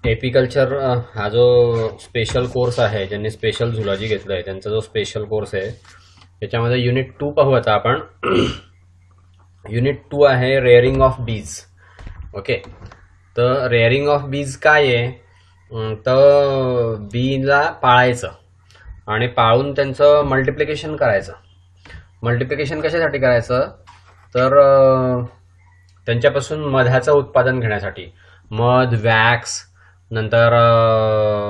Apiculture हा जो special course आहे, ज्यांनी स्पेशल झुलॉजी घेतलं आहे त्यांचा जो स्पेशल कोर्स आहे त्याच्यामध्ये युनिट 2 पाहू आता आपण. युनिट 2 आहे रेअरिंग ऑफ बीज. ओके, तर रेअरिंग ऑफ बीज काय आहे, तर बीला पाळायचं आणि पाळून त्यांचं मल्टिप्लिकेशन करायचं. मल्टिप्लिकेशन कशासाठी करायचं, तर त्यांच्यापासून मधाचं उत्पादन घेण्यासाठी. मध, वॅक्स, नंतर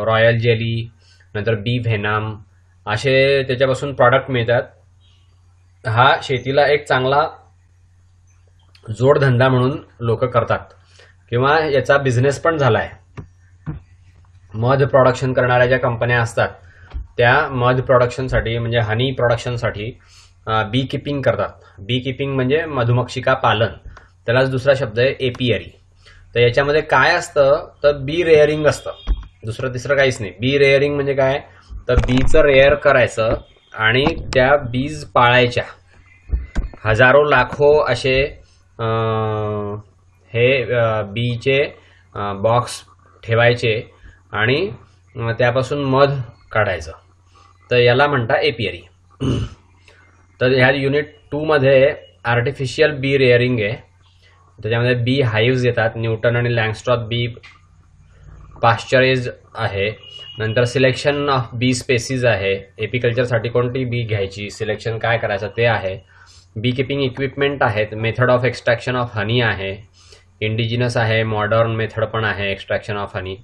रॉयल जेली, नंतर बी व्हेनम असे त्याच्यापासून प्रॉडक्ट मिळतात. हा शेतीला एक चांगला जोडधंदा म्हणून लोक करतात किंवा याचा बिझनेस पण झाला आहे. मध प्रोडक्शन करणाऱ्या ज्या कंपन्या असतात त्या मध प्रोडक्शनसाठी म्हणजे हनी प्रोडक्शनसाठी बी किपिंग करतात. बी किपिंग म्हणजे मधुमक्षिका पालन, त्यालाच दुसरा शब्द आहे एपियरी. तर याच्यामध्ये काय असतं, तर बी रेअरिंग असतं, दुसरं तिसरं काहीच नाही. बी रेअरिंग म्हणजे काय, तर बीचं रेअर करायचं आणि त्या बीज पाळायच्या. हजारो लाखो असे हे बीचे बॉक्स ठेवायचे आणि त्यापासून मध काढायचं. तर याला म्हणता एपियरी. तर ह्या युनिट 2 मध्ये आर्टिफिशियल बी रेअरिंग आहे. त्याच्यामध्ये बी हाईव्स येतात, न्यूटन आणि लँगस्ट्रॉथ बी पाश्चराइज्ड आहे. नंतर सिलेक्शन ऑफ बी स्पेसीज आहे, एपिकल्चरसाठी कोणती बी घ्यायची, सिलेक्शन काय करायचं ते आहे. बी किपिंग इक्विपमेंट आहेत, method of extraction of honey आहे, इंडिजिनस आहे, मॉडर्न मेथड पण आहे एक्स्ट्रॅक्शन ऑफ हनी.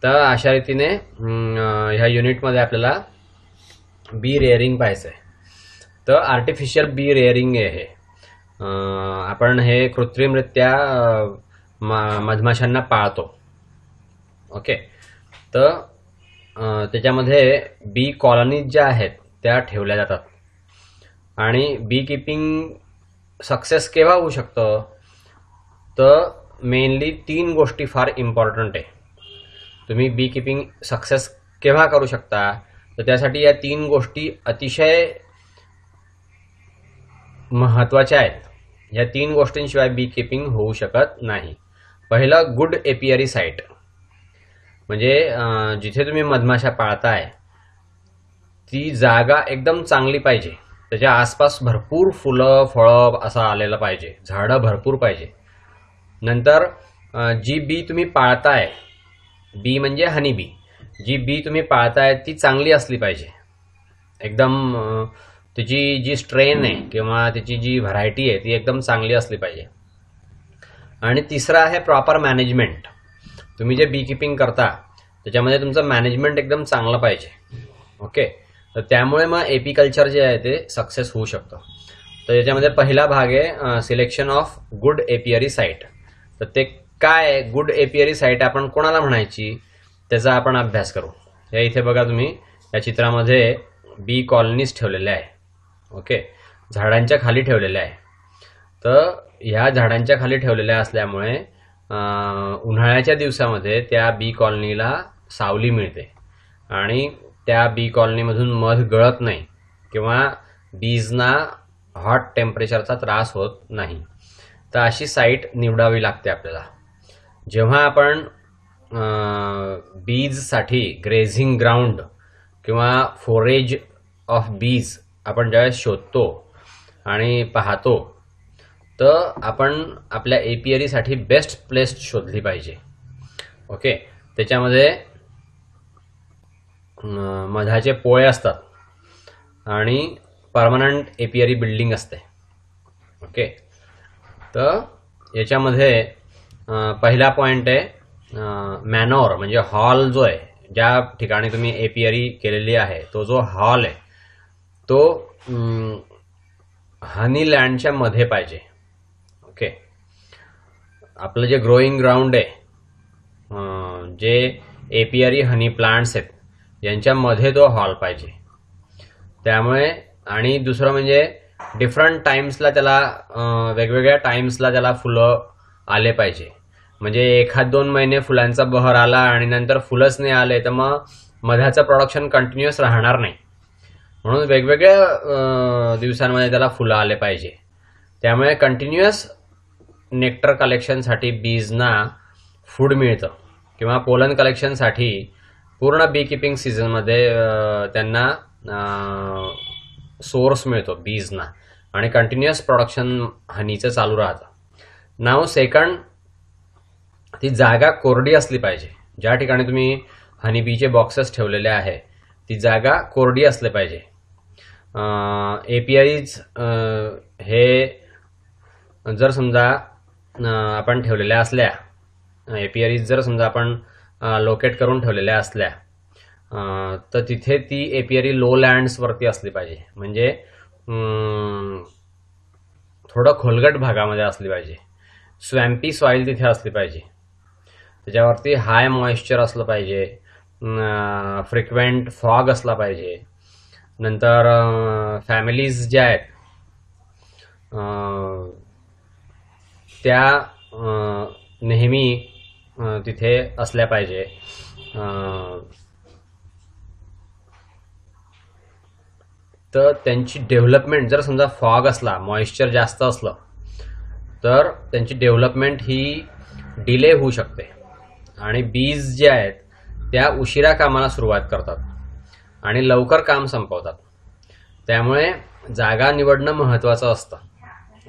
तर अशा रीतीने ह्या युनिटमध्ये आपल्याला बी रेअरिंग पाहायचं आहे. तर आर्टिफिशियल बी रेअरिंग आहे हे. आपण हे कृत्रिमरित्या मधमाशांना पाळतो. ओके, तर त्याच्यामध्ये बी कॉलनीज ज्या आहेत त्या ठेवल्या जातात. आणि बी किपिंग सक्सेस केव्हा होऊ शकतं, तर मेनली 3 गोष्टी फार इम्पॉर्टंट आहे. तुम्ही बी किपिंग सक्सेस केव्हा करू शकता, तर त्यासाठी या 3 गोष्टी अतिशय महत्त्वाच्या आहेत. या 3 गोष्टींशिवाय बी किपिंग होऊ शकत नाही. पहिलं, गुड एपियरी साईट. म्हणजे जिथे तुम्ही मधमाशा पाळताय ती जागा एकदम चांगली पाहिजे. त्याच्या आसपास भरपूर फुलं फळं असं आलेलं पाहिजे, झाडं भरपूर पाहिजे. नंतर जी बी तुम्ही पाळताय, बी म्हणजे हनी बी, जी बी तुम्ही पाळताय ती चांगली असली पाहिजे. एकदम तिची जी स्ट्रेन आहे किंवा तिची जी व्हरायटी आहे ती एकदम चांगली असली पाहिजे. आणि तिसरं आहे प्रॉपर मॅनेजमेंट. तुम्ही जे बी किपिंग करता त्याच्यामध्ये तुमचं मॅनेजमेंट एकदम चांगलं पाहिजे. ओके, तर त्यामुळे मग एपिकल्चर जे आहे ते सक्सेस होऊ शकतं. तर याच्यामध्ये पहिला भाग आहे selection of good apiary site. तर ते काय गुड एपियरी साईट आपण कोणाला म्हणायची त्याचा आपण अभ्यास करू. या इथे बघा तुम्ही या चित्रामध्ये बी कॉलनीज ठेवलेल्या आहे. ओके, झाडांच्या खाली ठेवलेल्या आहे. तर ह्या झाडांच्या खाली ठेवलेल्या असल्यामुळे उन्हाळ्याच्या दिवसामध्ये त्या बी कॉलनीला सावली मिळते आणि त्या बी कॉलनीमधून मध गळत नाही किंवा बीजना हॉट टेम्परेचरचा त्रास होत नाही. तर अशी साईट निवडावी लागते आपल्याला. जेव्हा आपण बीजसाठी ग्रेझिंग ग्राउंड किंवा फोरेज ऑफ बीज आपण ज्यावेळेस शोधतो आणि पाहतो, तर आपण आपल्या एपियरीसाठी बेस्ट प्लेस शोधली पाहिजे. ओके, त्याच्यामध्ये मधाचे पोळे असतात आणि परमनंट एपियरी बिल्डिंग असते. ओके, तर याच्यामध्ये पहिला पॉइंट आहे मॅनोर म्हणजे हॉल. जो आहे ज्या ठिकाणी तुम्ही एपियरी केलेली आहे तो जो हॉल आहे तो हनी लँडच्या मध्ये पाहिजे. ओके, आपलं जे ग्रोईंग ग्राउंड आहे, जे एपियरी हनी प्लांट्स आहेत यांच्यामध्ये तो हॉल पाहिजे. त्यामुळे आणि दुसरं म्हणजे डिफरंट टाइम्सला त्याला वेगवेगळ्या टाइम्सला त्याला फुलं आले पाहिजे. म्हणजे 1-2 महिने फुलांचा बहर आला आणि नंतर फुलंच नाही आले तर मग मधाचं प्रोडक्शन कंटिन्युअस राहणार नाही. म्हणून वेगवेगळ्या दिवसांमध्ये त्याला फुलं आले पाहिजे. त्यामुळे कंटिन्युअस नेक्टर कलेक्शनसाठी बीजना फूड मिळतं किंवा पोलन कलेक्शनसाठी पूर्ण बी किपिंग सीझनमध्ये त्यांना सोर्स मिळतो बीजना आणि कंटिन्युअस प्रोडक्शन हनीचं चालू राहतं. नाव सेकंड, ती जागा कोरडी असली पाहिजे. ज्या ठिकाणी तुम्ही हनी बीचे बॉक्सेस ठेवलेले आहे ती जागा कोरडी असली पाहिजे. एपीआयज हे जर समजा आपण ठेवलेल्या असल्या, एपीआयज जर समजा आपण लोकेट करून ठेवलेल्या असल्या तर तिथे ती एपीआरी लो लँड्सवरती असली पाहिजे. म्हणजे थोडं खोलगट भागामध्ये असली पाहिजे. स्वॅम्पी सॉइल तिथे असली पाहिजे. त्याच्यावरती हाय मॉइश्चर असलं पाहिजे. फ्रिक्वेंट फॉग असला पाहिजे. नंतर फॅमिलीज ज्या आहेत त्या नेहमी तिथे असल्या पाहिजे. तर त्यांची डेव्हलपमेंट, जर समजा फॉग असला, मॉइश्चर जास्त असलं तर त्यांची डेव्हलपमेंट ही डिले होऊ शकते आणि बीज जे आहेत त्या उशिरा कामाला सुरुवात करतात आणि लवकर काम संपवतात. त्यामुळे जागा निवडणं महत्त्वाचं असतं.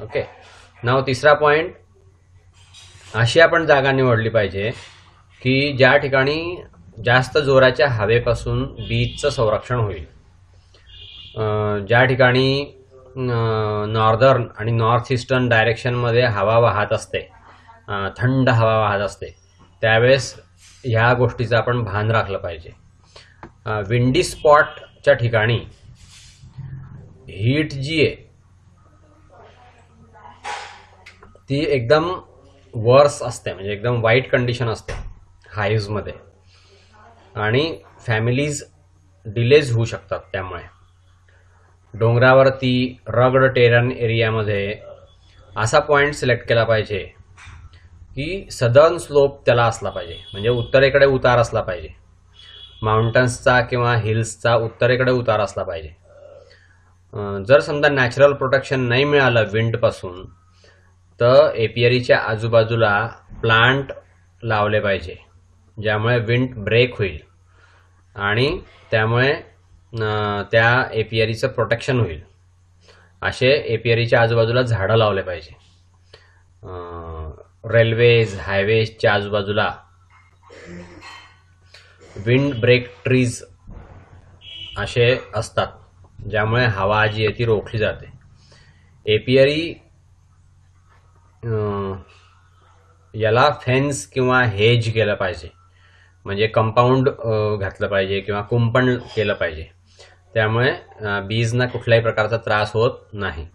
ओके. नाव तिसरा पॉइंट, अशी आपण जागा निवडली पाहिजे की ज्या ठिकाणी जास्त जोराच्या हवेपासून बीजचं संरक्षण होईल. ज्या ठिकाणी नॉर्दर्न आणि नॉर्थ ईस्टर्न डायरेक्शनमध्ये हवा वाहत असते, थंड हवा वाहत असते, त्यावेळेस ह्या गोष्टीचं आपण भान राखलं पाहिजे. विंडी स्पॉटच्या ठिकाणी हीट जी आहे ती एकदम वर्स असते, म्हणजे एकदम वाईट कंडिशन असते हाईव्हमध्ये आणि फॅमिलीज डिलेज होऊ शकतात. त्यामुळे डोंगरावरती रगड टेरन एरियामध्ये असा पॉइंट सिलेक्ट केला पाहिजे की सदर्न स्लोप त्याला असला पाहिजे, म्हणजे उत्तरेकडे उतार असला पाहिजे. माउंटन्सचा किंवा हिल्सचा उत्तरेकडे उतार असला पाहिजे. जर समजा नॅचरल प्रोटेक्शन नाही मिळालं विंडपासून तर एपियरीच्या आजूबाजूला प्लांट लावले पाहिजे ज्यामुळे विंड ब्रेक होईल आणि त्यामुळे त्या एपियरीचं प्रोटेक्शन होईल. असे एपियरीच्या आजूबाजूला झाडं लावले पाहिजे. रेल्वेज, हायवेजच्या आजूबाजूला विंड ब्रेक ट्रीज असे असतात ज्यामुळे हवा जी आहे ती रोखली जाते. एपियरी याला फेन्स किंवा हेज केलं पाहिजे, म्हणजे कंपाऊंड घातलं पाहिजे किंवा कुंपण केलं पाहिजे. त्यामुळे बीजना कुठल्याही प्रकारचा त्रास होत नाही.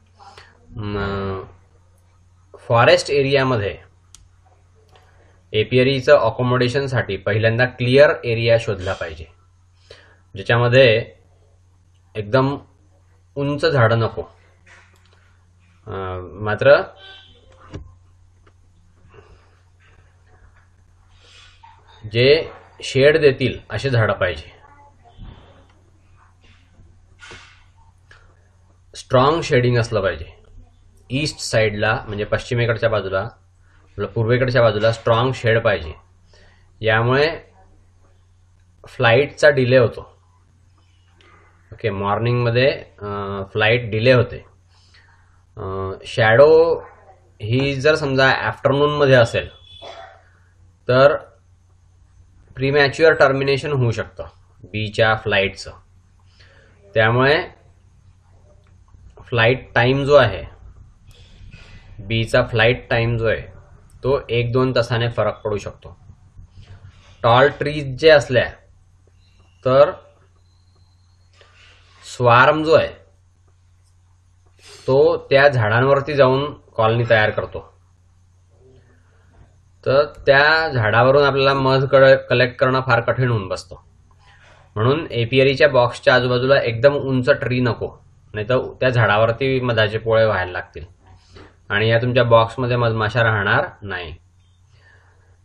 फॉरेस्ट एरियामध्ये एपियरीचं अकोमोडेशनसाठी पहिल्यांदा क्लिअर एरिया शोधला पाहिजे ज्याच्यामध्ये एकदम उंच झाडं नको, मात्र जे शेड देतील असे झाडं पाहिजे. स्ट्रॉंग शेडिंग असलं पाहिजे. ईस्ट साईडला म्हणजे पश्चिमेकडच्या बाजूला, पूर्वेकडच्या बाजूला स्ट्रॉंग शेड पाहिजे. यामुळे फ्लाईटचा डिले होतो. ओके, मॉर्निंगमध्ये फ्लाईट डिले होते. शॅडो ही जर समजा आफ्टरनूनमध्ये असेल तर प्रीमॅच्युअर टर्मिनेशन होऊ शकतं बीच्या फ्लाईटचं. त्यामुळे फ्लाईट टाइम जो आहे, बीचा फ्लाईट टाइम जो आहे तो 1-2 तासाने फरक पडू शकतो. टॉल ट्रीज जे असल्या तर स्वार्म जो आहे तो त्या झाडांवरती जाऊन कॉलनी तयार करतो. तर त्या झाडावरून आपल्याला मध कलेक्ट करणं फार कठीण होऊन बसतं. म्हणून एपियरीच्या बॉक्सच्या आजूबाजूला एकदम उंच ट्री नको, नाही तर त्या झाडावरती मधाचे पोळे व्हायला लागतील आणि या तुमच्या बॉक्समध्ये मधमाशा राहणार नाही.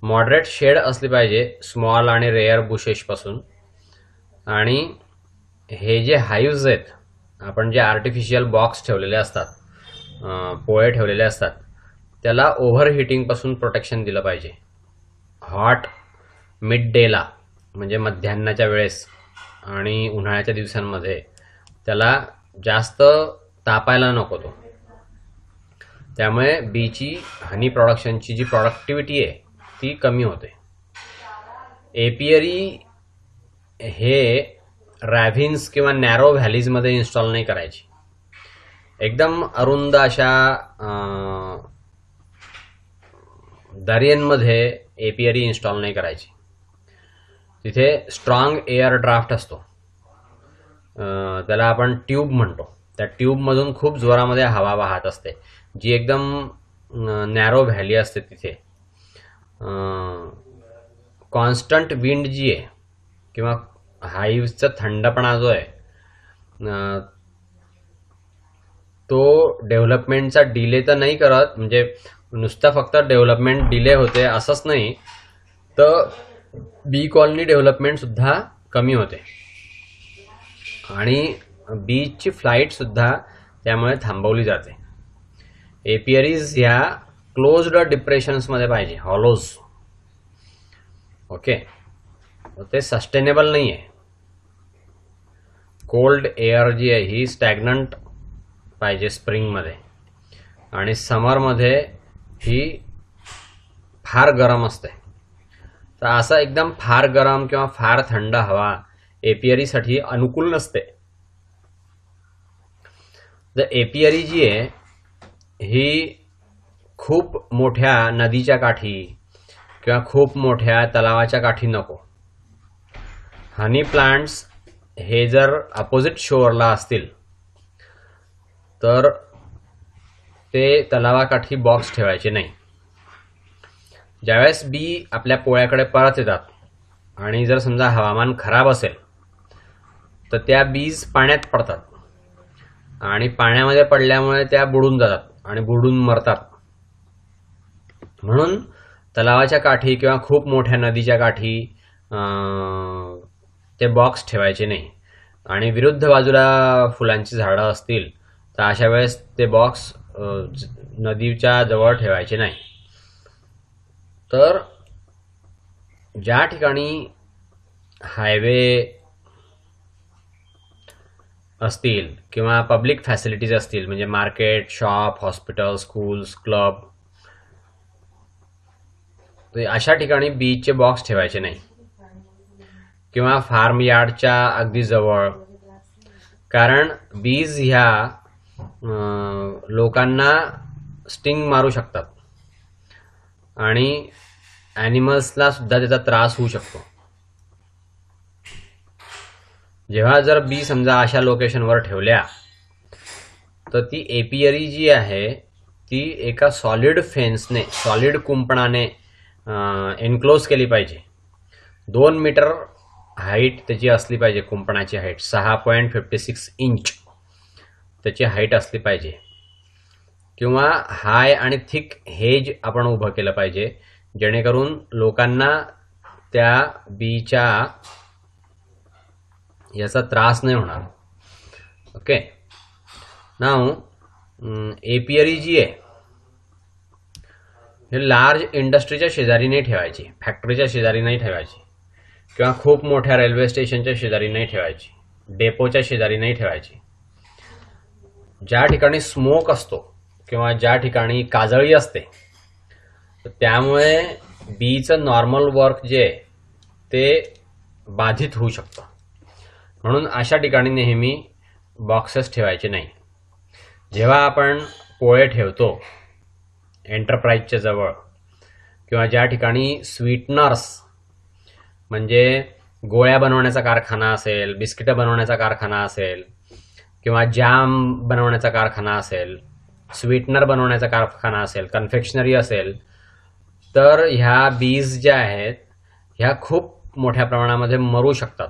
मॉडरेट शेड असली पाहिजे स्मॉल आणि रेअर बुशेसपासून. आणि हे जे हाईव्ज आहेत, आपण जे आर्टिफिशियल बॉक्स ठेवलेले असतात, पोळे ठेवलेले असतात, त्याला ओव्हर हिटिंगपासून प्रोटेक्शन दिलं पाहिजे. हॉट मिड डेला म्हणजे मध्यान्नाच्या वेळेस आणि उन्हाळ्याच्या दिवसांमध्ये त्याला जास्त तापायला नको तो. त्यामुळे बीची हनी प्रोडक्शनची जी प्रॉडक्टिव्हिटी आहे ती कमी होते. एपियरी हे रॅव्हिन्स किंवा नॅरो व्हॅलीजमध्ये इन्स्टॉल नाही करायची. एकदम अरुंद अशा दर्यांमध्ये एपियरी इन्स्टॉल नाही करायची. तिथे स्ट्रॉंग एअर ड्राफ्ट असतो, त्याला आपण ट्यूब म्हणतो. त्या ट्यूबमधून खूप जोरामध्ये हवा वाहत असते, जी एकदम नॅरो व्हॅली असते. तिथे कॉन्स्टंट विंड जी आहे किंवा हाईव्हचा थंडपणा जो आहे तो डेव्हलपमेंटचा डिले तर नाही करत. म्हणजे नुसता फक्त डेव्हलपमेंट डिले होते असंच नाही, तर बी कॉलनी डेव्हलपमेंट सुद्धा कमी होते आणि बीची फ्लाईट सुद्धा त्यामुळे थांबवली जाते. एपियरीज ह्या क्लोज्ड डिप्रेशन्समध्ये पाहिजे, हॉलोज. ओके, ते सस्टेनेबल नाही आहे. कोल्ड एअर जी आहे ही स्टॅग्नंट पाहिजे स्प्रिंगमध्ये, आणि समरमध्ये ही फार गरम असते. तर असं एकदम फार गरम किंवा फार थंड हवा एपियरीसाठी अनुकूल नसते. तर एपियरी जी आहे ही खूप मोठ्या नदीच्या काठी किंवा खूप मोठ्या तलावाच्या काठी नको. हनी प्लांट्स हे जर अपोजिट शोअरला असतील तर ते तलावाकाठी बॉक्स ठेवायचे नाही. ज्यावेळेस बी आपल्या पोळ्याकडे परत येतात आणि जर समजा हवामान खराब असेल तर त्या बीज पाण्यात पडतात आणि पाण्यामध्ये पडल्यामुळे त्या बुडून जातात आणि बुडून मरतात. म्हणून तलावाच्या काठी किंवा खूप मोठ्या नदीच्या काठी ते बॉक्स ठेवायचे नाही. आणि विरुद्ध बाजूला फुलांची झाडं असतील तर अशा वेळेस ते बॉक्स नदीच्या जवळ ठेवायचे नाही. तर ज्या ठिकाणी हायवे असतील किंवा पब्लिक फॅसिलिटीज असतील, म्हणजे market, shop, hospital, schools, club, अशा ठिकाणी बीजचे बॉक्स ठेवायचे नाही. किंवा फार्म यार्डच्या अगदी जवळ, कारण बीज ह्या लोकांना स्टिंग मारू शकतात आणि ॲनिमल्सला सुद्धा त्याचा त्रास होऊ शकतो. जेव्हा जर बी समजा अशा लोकेशनवर ठेवल्या तर ती एपियरी जी आहे ती एका सॉलिड फेन्सने, सॉलिड कुंपणाने एन्क्लोज केली पाहिजे. 2 मीटर हाईट त्याची असली पाहिजे. कुंपणाची हाईट 6.56 इंच त्याची हाईट असली पाहिजे. किंवा हाय आणि थिक हेज आपण उभं केलं पाहिजे, जेणेकरून लोकांना त्या बीच्या याचा त्रास नाही होणार. ओके, नाव एपियरी जी आहे हे लार्ज इंडस्ट्रीच्या शेजारी नाही ठेवायची, फॅक्टरीच्या शेजारी नाही ठेवायची, किंवा खूप मोठ्या रेल्वे स्टेशनच्या शेजारी नाही ठेवायची, डेपोच्या शेजारी नाही ठेवायची. ज्या ठिकाणी स्मोक असतो किंवा ज्या ठिकाणी काजळी असते त्यामुळे बीचं नॉर्मल वर्क जे आहे ते बाधित होऊ शकतं. म्हणून अशा ठिकाणी नेहमी बॉक्सेस ठेवायचे नाही. जेव्हा आपण पोळे ठेवतो एंटरप्राइजच्या जवळ किंवा ज्या ठिकाणी स्वीटनर्स म्हणजे गोळ्या बनवण्याचा कारखाना असेल, बिस्किटं बनवण्याचा कारखाना असेल किंवा जॅम बनवण्याचा कारखाना असेल, स्वीटनर बनवण्याचा कारखाना असेल, कन्फेक्शनरी असेल, तर ह्या बीज ज्या आहेत ह्या खूप मोठ्या प्रमाणामध्ये मरू शकतात.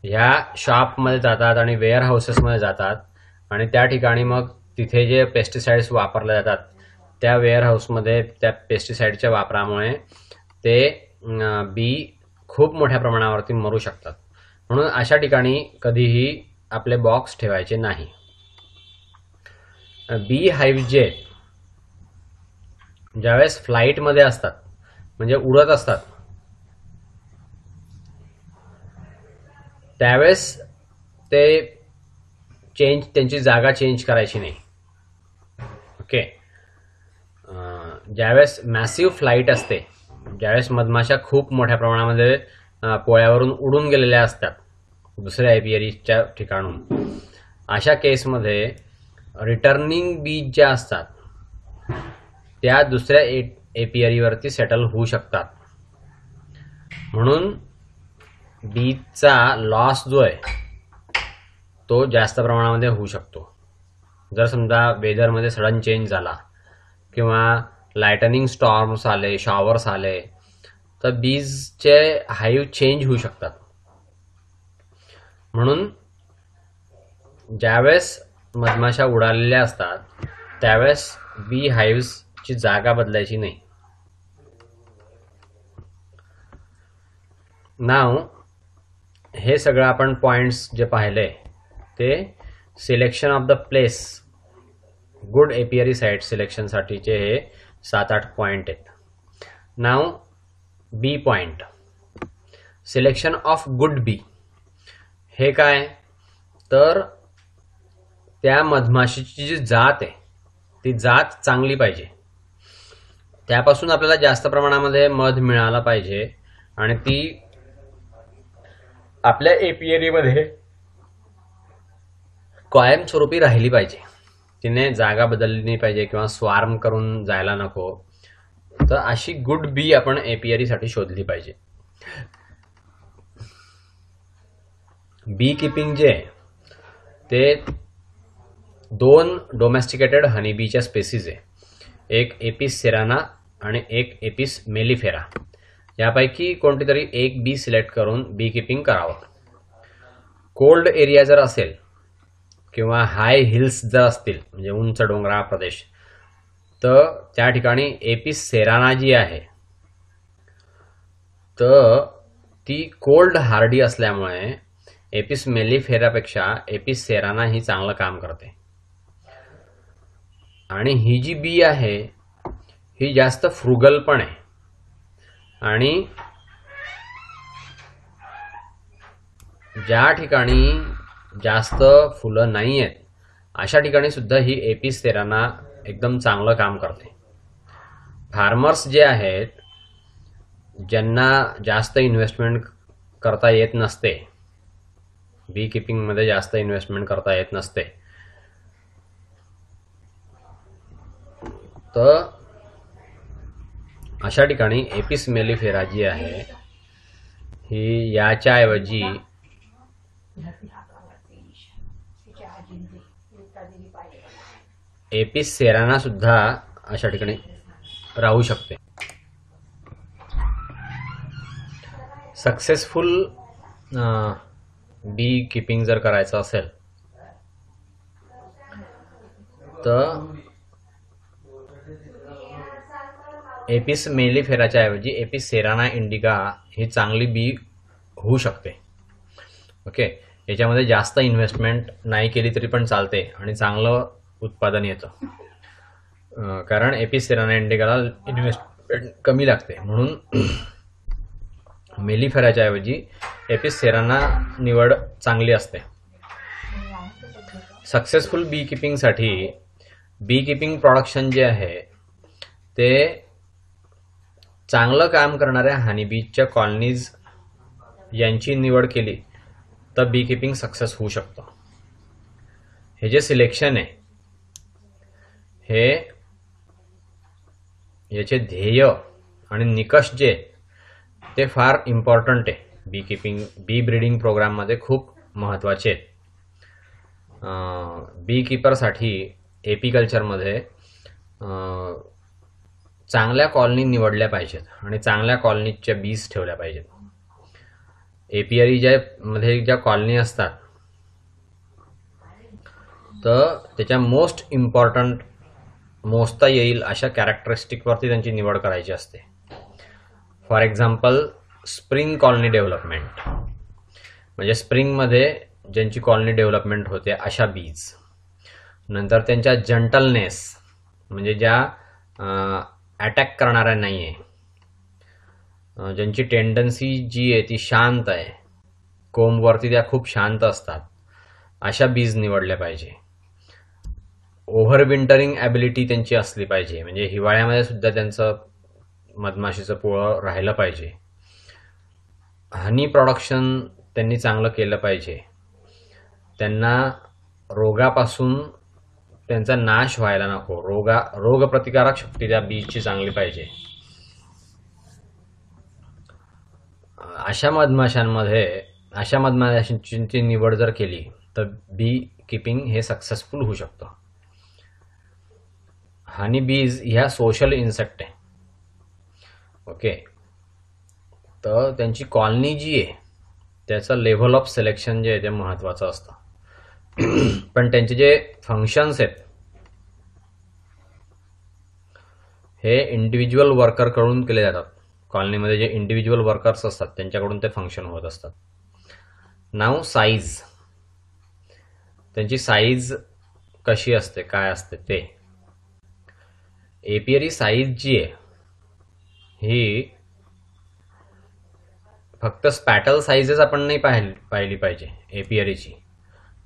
ह्या शॉपमध्ये जातात आणि वेअर हाऊसेसमध्ये जातात आणि त्या ठिकाणी मग तिथे जे पेस्टिसाइड्स वापरले जातात त्या वेअर हाऊसमध्ये त्या पेस्टिसाइडच्या वापरामुळे ते बी खूप मोठ्या प्रमाणावरती मरू शकतात. म्हणून अशा ठिकाणी कधीही आपले बॉक्स ठेवायचे नाही. बी हाईव्ह जे ज्यावेळेस फ्लाईटमध्ये असतात म्हणजे उडत असतात त्यावेळेस ते त्यांची जागा चेंज करायची नाही. ओके. ज्यावेळेस मॅसिव्ह फ्लाईट असते, ज्यावेळेस मधमाशा खूप मोठ्या प्रमाणामध्ये पोळ्यावरून उडून गेलेल्या असतात दुसऱ्या एपियरीच्या ठिकाणून, अशा केसमध्ये रिटर्निंग बीज ज्या असतात त्या दुसऱ्या एपियरीवरती सेटल होऊ शकतात. म्हणून बीजचा लॉस जो आहे तो जास्त प्रमाणामध्ये होऊ शकतो. जर समजा वेदरमध्ये सडन चेंज झाला किंवा लाइटनिंग स्टॉर्म्स आले, शॉवर्स आले, तर बीजचे हाईव चेंज होऊ शकतात. म्हणून ज्यावेळेस मधमाशा उडालेल्या असतात त्यावेळेस बी हाईव्सची जागा बदलायची नाही. नाव हे सगळं आपण पॉइंट्स जे पाहिले ते selection of the place, good apiary site सिलेक्शनसाठीचे हे 7-8 पॉइंट आहेत. नाव B point, selection of good bee. हे काय तर त्या मधमाशीची जी जात आहे ती जात चांगली पाहिजे, त्यापासून आपल्याला जास्त प्रमाणामध्ये मध मिळाला पाहिजे आणि ती आपल्या एपियरीमध्ये कायमस्वरूपी राहिली पाहिजे. तिने जागा बदलली नाही पाहिजे किंवा स्वार्म करून जायला नको. तर अशी गुड बी आपण एपियरीसाठी शोधली पाहिजे. बी किपिंग जे ते 2 डोमेस्टिकेटेड हनीबीच्या स्पेसीज आहे, एक एपिस सेराना आणि एक एपिस मेलिफेरा. यापैकी कोणती तरी एक बी सिलेक्ट करून बी किपिंग करावं. कोल्ड एरिया जर असेल किंवा हाय हिल्स जर असतील, म्हणजे उंच डोंगराळ प्रदेश, तर त्या ठिकाणी एपिस सेराना जी आहे तर ती कोल्ड हार्डी असल्यामुळे एपिस मेलिफेरापेक्षा एपिस सेराना ही चांगलं काम करते. आणि ही जी बी आहे ही जास्त फ्रुगल पण आहे आणि ज्या ठिकाणी जास्त फुलं नाही आहेत अशा ठिकाणी सुद्धा ही एपिस सेराना एकदम चांगलं काम करते. फार्मर्स जे आहेत ज्यांना जास्त इन्व्हेस्टमेंट करता येत नसते, बी किपिंगमध्ये जास्त इन्व्हेस्टमेंट करता येत नसते, तर अशा ठिकाणी एपिस मेलिफेरा जी आहे ही याच्या ऐवजी एपिस सेराना सुद्धा अशा ठिकाणी राहू शकते. सक्सेसफुल बी किपिंग जर करायचं असेल तर एपिस मेलिफेराच्या ऐवजी एपिस सेराना इंडिका ही चांगली बी होऊ शकते. ओके. याच्यामध्ये जास्त इन्व्हेस्टमेंट नाही केली तरी पण चालते आणि चांगलं उत्पादन येतं, कारण एपिस सेराना इंडिकाला इन्व्हेस्टमेंट कमी लागते. म्हणून मेलिफेराच्या ऐवजी एपिस सेराना निवड चांगली असते. सक्सेसफुल बी किपिंगसाठी बी किपिंग प्रोडक्शन जे आहे ते चांगलं काम करणाऱ्या हनीबीजच्या कॉलनीज यांची निवड केली तर बी किपिंग सक्सेस होऊ शकतं. हे जे सिलेक्शन आहे हे याचे ध्येय आणि निकष जे ते फार इम्पॉर्टंट आहे. बी किपिंग बी ब्रीडिंग प्रोग्राममध्ये खूप महत्त्वाचे आहेत. बी किपरसाठी एपिकल्चरमध्ये चांगल्या कॉलनी निवडल्या पाहिजेत आणि चांगल्या कॉलनीच्या बीज ठेवल्या पाहिजेत. एपियरी मध्ये ज्या कॉलनी असतात तर त्याच्या मोस्ट इम्पॉर्टंट मोजता येईल अशा कॅरेक्टरिस्टिकवरती त्यांची निवड करायची असते. For example spring colony development, म्हणजे स्प्रिंगमध्ये ज्यांची कॉलनी डेव्हलपमेंट होते अशा बीज. नंतर त्यांच्या जंटलनेस, म्हणजे ज्या अटॅक करणाऱ्या नाही आहे, ज्यांची टेंडन्सी जी आहे ती शांत आहे, कोंबवरती त्या खूप शांत असतात अशा बीज निवडल्या पाहिजे. ओव्हर विंटरिंग ॲबिलिटी त्यांची असली पाहिजे, म्हणजे हिवाळ्यामध्ये सुद्धा त्यांचं मधमाशीचं पोळं राहिलं पाहिजे. हनी प्रोडक्शन त्यांनी चांगलं केलं पाहिजे. त्यांना रोगापासून त्यांचा नाश व्हायला नको. रोगप्रतिकारक शक्ती त्या बीजची चांगली पाहिजे. अशा मधमाशांची निवड जर केली तर बी किपिंग हे सक्सेसफुल होऊ शकतं. हनी बीज ह्या सोशल इन्सेक्ट आहे. ओके, तर त्यांची कॉलनी जी आहे त्याचं लेव्हल ऑफ सिलेक्शन जे आहे ते महत्त्वाचं असतं. पण त्यांचे जे फंक्शन्स आहेत हे इंडिव्हिज्युअल वर्करकडून केले जातात. कॉलनीमध्ये जे इंडिव्हिज्युअल वर्कर्स असतात त्यांच्याकडून ते फंक्शन होत असतात. नाव साईज, त्यांची साईज कशी असते, काय असते ते. एपियरी साईज जी आहे ही फक्त स्पॅटल साईजेस आपण नाही पाहिली पाहिजे एपियरीची,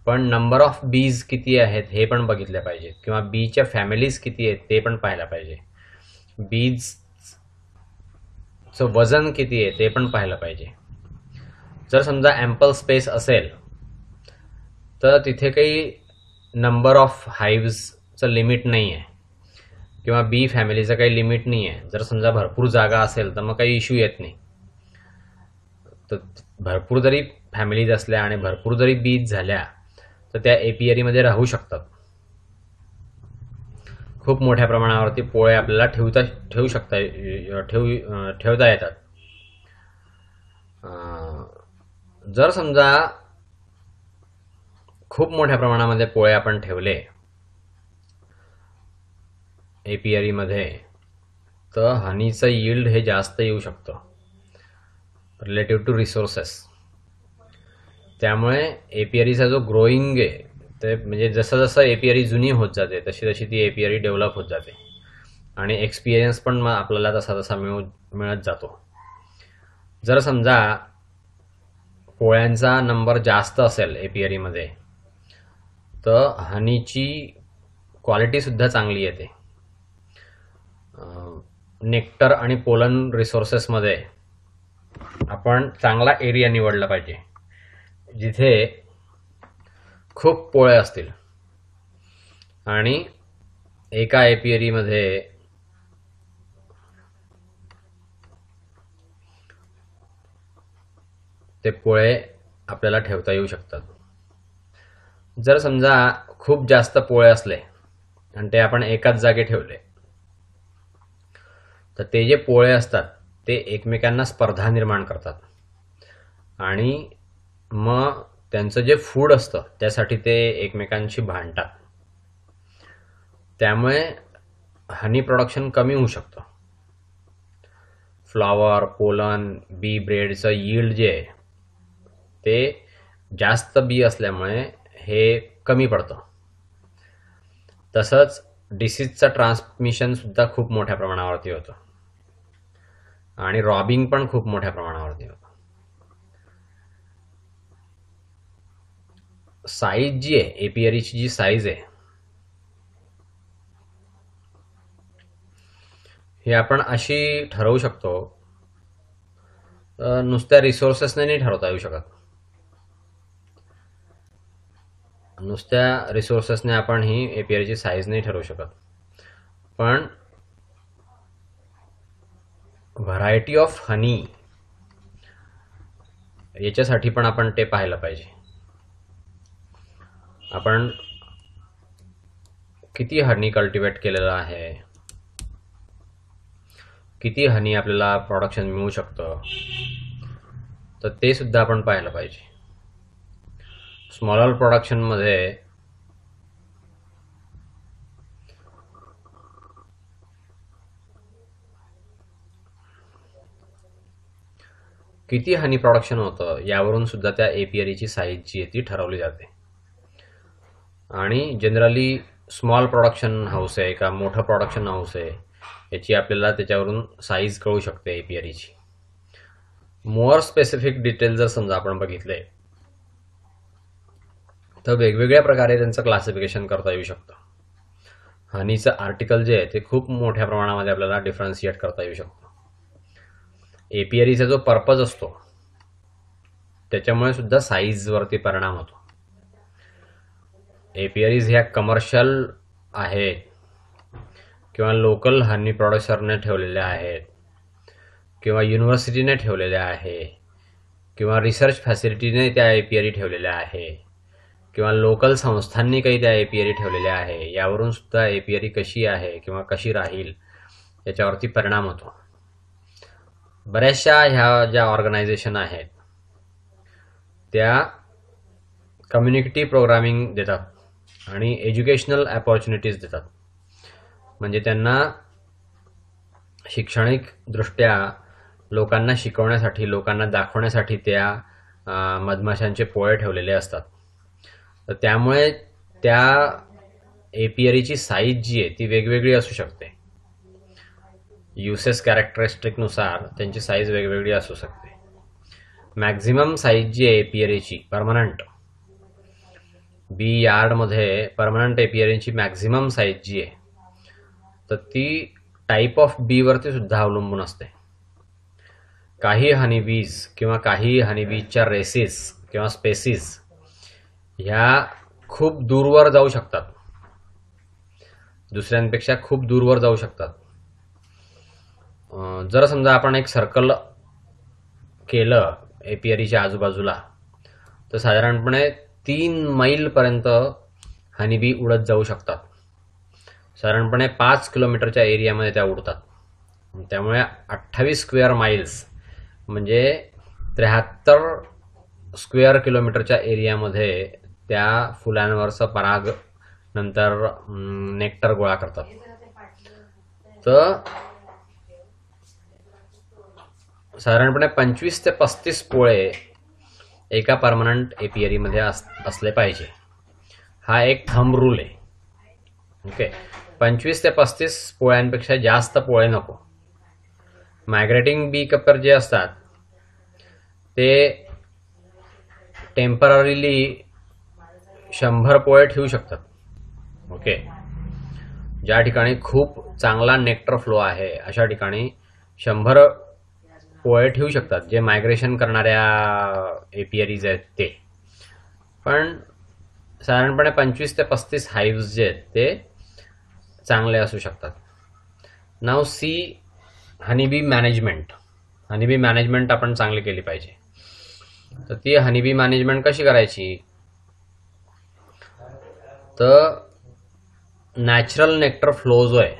पण नंबर ऑफ बीज किती आहेत हे पण बघितल्या पाहिजेत, किंवा बीच्या फॅमिलीज किती आहेत ते पण पाहायला पाहिजे. बीजचं वजन किती आहे ते पण पाहायला पाहिजे. जर समजा ॲम्पल स्पेस असेल तर तिथे काही नंबर ऑफ हाईव्हजचं लिमिट नाही आहे, किंवा बी फॅमिलीचं काही लिमिट नाही आहे. जर समजा भरपूर जागा असेल तर मग काही इश्यू येत नाही. तर भरपूर जरी फॅमिलीज असल्या आणि भरपूर जरी बीज झाल्या तर त्या एपियरीमध्ये राहू शकतात. खूप मोठ्या प्रमाणावरती पोळे आपल्याला ठेवता येतात. जर समजा खूप मोठ्या प्रमाणामध्ये पोळे आपण ठेवले एपियरीमध्ये तर हनीचं यील्ड हे जास्त येऊ शकतं रिलेटिव्ह टू रिसोर्सेस. त्यामुळे एपियरीचा जो ग्रोईंग आहे ते म्हणजे जसं जसं एपियरी जुनी होत जाते तशी तशी ती एपियरी डेव्हलप होत जाते आणि एक्सपिरियन्स पण आपल्याला तसा तसा मिळत जातो. जर समजा पोळ्यांचा नंबर जास्त असेल एपियरीमध्ये तर हनीची क्वालिटी सुद्धा चांगली येते. नेक्टर आणि पोलन रिसोर्सेसमध्ये आपण चांगला एरिया निवडला पाहिजे जिथे खूप पोळे असतील आणि एका एपियरीमध्ये ते पोळे आपल्याला ठेवता येऊ शकतात. जर समजा खूप जास्त पोळे असले आणि ते आपण एकाच जागी ठेवले तर ते जे पोळे असतात ते एकमेकांना स्पर्धा निर्माण करतात आणि मग त्यांचं जे फूड असतं त्यासाठी ते एकमेकांशी भांडतात. त्यामुळे हनी प्रोडक्शन कमी होऊ शकतं. फ्लॉवर, पोलन, बी ब्रेडचं यील्ड जे आहे ते जास्त बी असल्यामुळे हे कमी पडतं. तसंच डिसीजचं ट्रान्समिशन सुद्धा खूप मोठ्या प्रमाणावरती होतं आणि रॉबिंग पण खूप मोठ्या प्रमाणावरती होतं. साईज जी आहे एपियरीची जी साईज आहे ही आपण अशी ठरवू शकतो, नुसत्या रिसोर्सेसने नाही ठरवता येऊ शकत. नुसत्या रिसोर्सेसने आपण ही एपियरीची साईज नाही ठरवू शकत, पण व्हरायटी ऑफ हनी याच्यासाठी पण आपण ते पाहायला पाहिजे. आपण किती हनी कल्टिवेट केलेलं आहे, किती हनी आपल्याला प्रोडक्शन मिळू शकतं तर ते सुद्धा आपण पाहायला पाहिजे. स्मॉलर प्रोडक्शनमध्ये किती हनी प्रोडक्शन होतं यावरून सुद्धा त्या एपियरीची साईज जी आहे ती ठरवली जाते. आणि जनरली स्मॉल प्रोडक्शन हाऊस आहे का मोठं प्रोडक्शन हाऊस आहे याची आपल्याला त्याच्यावरून साईज कळू शकते एपियरीची. मोर स्पेसिफिक डिटेल जर समजा आपण बघितले तर वेगवेगळ्या प्रकारे त्यांचं क्लासिफिकेशन करता येऊ शकतं. हनीचं आर्टिकल जे आहे ते खूप मोठ्या प्रमाणामध्ये आपल्याला डिफरन्शिएट करता येऊ शकतं. एपियरीचा जो पर्पज असतो त्याच्यामुळे सुद्धा साईजवरती परिणाम होतो. एपियरीज ह्या कमर्शियल आहेत किंवा लोकल हनी प्रोड्युसरने ठेवलेल्या आहेत किंवा युनिव्हर्सिटीने ठेवलेल्या आहे किंवा रिसर्च फॅसिलिटीने त्या एपियरी ठेवलेल्या आहे किंवा लोकल संस्थांनी काही त्या एपियरी ठेवलेल्या आहे. यावरून सुद्धा एपियरी कशी आहे किंवा कशी राहील याच्यावरती परिणाम होतो. बऱ्याचशा ह्या ज्या ऑर्गनायझेशन आहेत त्या कम्युनिटी प्रोग्रामिंग देतात आणि एज्युकेशनल अपॉर्च्युनिटीज देतात. म्हणजे त्यांना शैक्षणिक दृष्ट्या लोकांना शिकवण्यासाठी, लोकांना दाखवण्यासाठी त्या मधमाशांचे पोळे ठेवलेले असतात. तर त्यामुळे त्या एपियरीची साईज जी आहे ती वेगवेगळी असू शकते. युसेस कॅरेक्टरिस्टिकनुसार त्यांची साईज वेगवेगळी असू शकते. मॅक्झिमम साईज जी आहे एपियरीची परमनंट बी यार्डमध्ये परमनंट एपियरीची मॅक्झिमम साईज जी आहे तर ती टाईप ऑफ बीवरती सुद्धा अवलंबून असते. काही हनीबीज किंवा काही हनीबीजच्या रेसेस किंवा स्पेसीज ह्या खूप दूरवर जाऊ शकतात, दुसऱ्यांपेक्षा खूप दूरवर जाऊ शकतात. जर समजा आपण एक सर्कल केलं एपियरीच्या आजूबाजूला तर साधारणपणे 3 मैलपर्यंत हनीबी उडत जाऊ शकतात. साधारणपणे 5 किलोमीटरच्या एरियामध्ये त्या उडतात. त्यामुळे 28 स्क्वेअर माइल्स म्हणजे 73 स्क्वेअर किलोमीटरच्या एरियामध्ये त्या फुलांवरचं पराग नंतर नेक्टर गोळा करतात. तर साधारणपणे 25 ते 35 पोळे एका परमनंट एपियरीमध्ये असले पाहिजे. हा एक थंब रूल आहे. ओके, 25 ते 35 पोळ्यांपेक्षा जास्त पोळे नको. मायग्रेटिंग बी कपर जे असतात ते टेम्पररीली 100 पोळे ठेवू शकतात. ओके, ज्या ठिकाणी खूप चांगला नेक्टर फ्लो आहे अशा ठिकाणी 100 पोळे ठेवू शकतात, जे मायग्रेशन करणाऱ्या एपियरीज आहेत ते. पण साधारणपणे 25 ते 35 हाईव्स जे आहेत ते चांगले असू शकतात. नाव C honeybee management. Honeybee management आपण चांगली केली पाहिजे. तर ती हनीबी मॅनेजमेंट कशी करायची, तर नॅचरल नेक्टर फ्लो जो आहे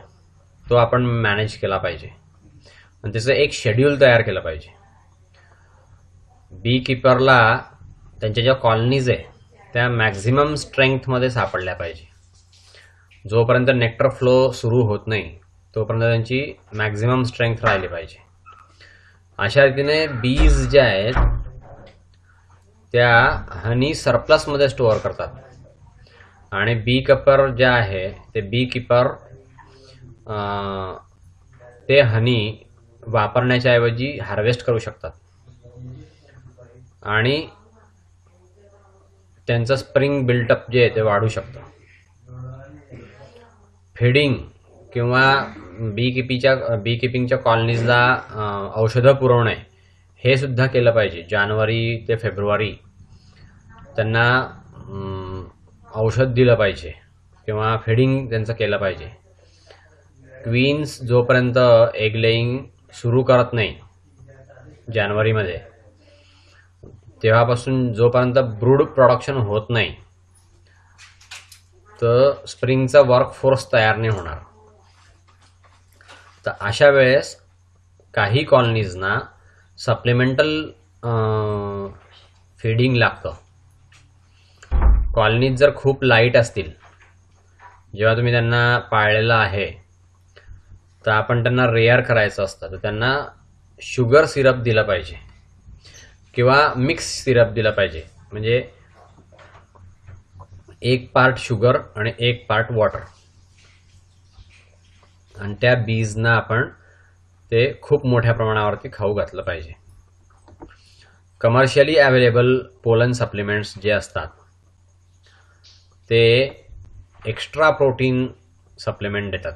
तो आपण मॅनेज केला पाहिजे आणि त्याचं एक शेड्यूल तयार केलं पाहिजे. बी किपरला त्यांच्या ज्या कॉलनीज आहे त्या मॅक्झिमम स्ट्रेंथमध्ये सापडल्या पाहिजे. जोपर्यंत नेक्टर फ्लो सुरू होत नाही तोपर्यंत त्यांची मॅक्झिमम स्ट्रेंथ राहिली पाहिजे. अशा रीतीने बीज ज्या आहेत त्या हनी सरप्लसमध्ये स्टोअर करतात आणि बी किपर ज्या आहे ते बी किपर ते हनी वापरण्याच्या ऐवजी हार्वेस्ट करू शकतात आणि त्यांचं स्प्रिंग बिल्टअप जे आहे ते वाढू शकतं. फीडिंग किंवा बी किपिंगच्या कॉलनीजला औषधं पुरवणे हे सुद्धा केलं पाहिजे. जानेवारी ते फेब्रुवारी त्यांना औषध दिलं पाहिजे किंवा फीडिंग त्यांचं केलं पाहिजे. क्वीन्स जोपर्यंत एग लेईंग सुरू करत नाही जानेवारीमध्ये तेव्हापासून जोपर्यंत ब्रूड प्रोडक्शन होत नाही तर स्प्रिंगचा वर्कफोर्स तयार नाही होणार. तर अशा वेळेस काही कॉलनीजना सप्लिमेंटल फीडिंग लागतं. कॉलनीज जर खूप लाईट असतील, जेव्हा तुम्ही त्यांना पाळलेलं आहे तर आपण त्यांना रेअर करायचं असतं, तर त्यांना शुगर सिरप दिलं पाहिजे किंवा मिक्स सिरप दिलं पाहिजे. म्हणजे 1 पार्ट शुगर आणि 1 पार्ट वॉटर, आणि त्या बीजना आपण ते खूप मोठ्या प्रमाणावरती खाऊ घातलं पाहिजे. कमर्शियली अवेलेबल पोलन सप्लिमेंट्स जे असतात ते एक्स्ट्रा प्रोटीन सप्लिमेंट देतात,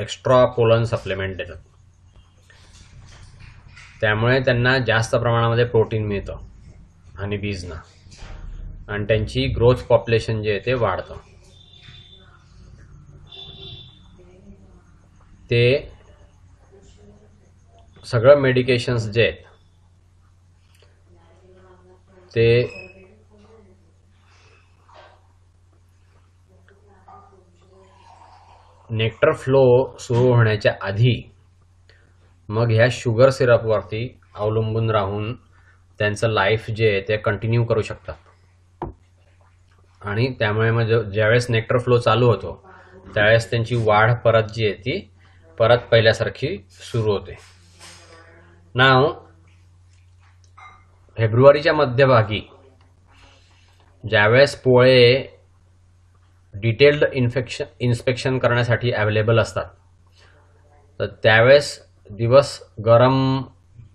एक्स्ट्रा पोलन सप्लिमेंट देतात. त्यामुळे त्यांना जास्त प्रमाणामध्ये प्रोटीन मिळतं हनीबीजना आणि त्यांची ग्रोथ पॉप्युलेशन जे आहे ते वाढतं. ते सगळं मेडिकेशन्स जे आहेत ते नेक्टर फ्लो सुरू होण्याच्या आधी मग ह्या शुगर सिरपवरती अवलंबून राहून त्यांचं लाईफ जे आहे ते कंटिन्यू करू शकतात. आणि त्यामुळे मग ज्यावेळेस नेक्टर फ्लो चालू होतो त्यावेळेस त्यांची वाढ परत जी आहे ती परत पहिल्यासारखी सुरू होते. नाव फेब्रुवारीच्या मध्यभागी ज्यावेळेस पोळे डिटेल्ड इन्स्पेक्शन करण्यासाठी अवेलेबल असतात, तर त्यावेळेस दिवस गरम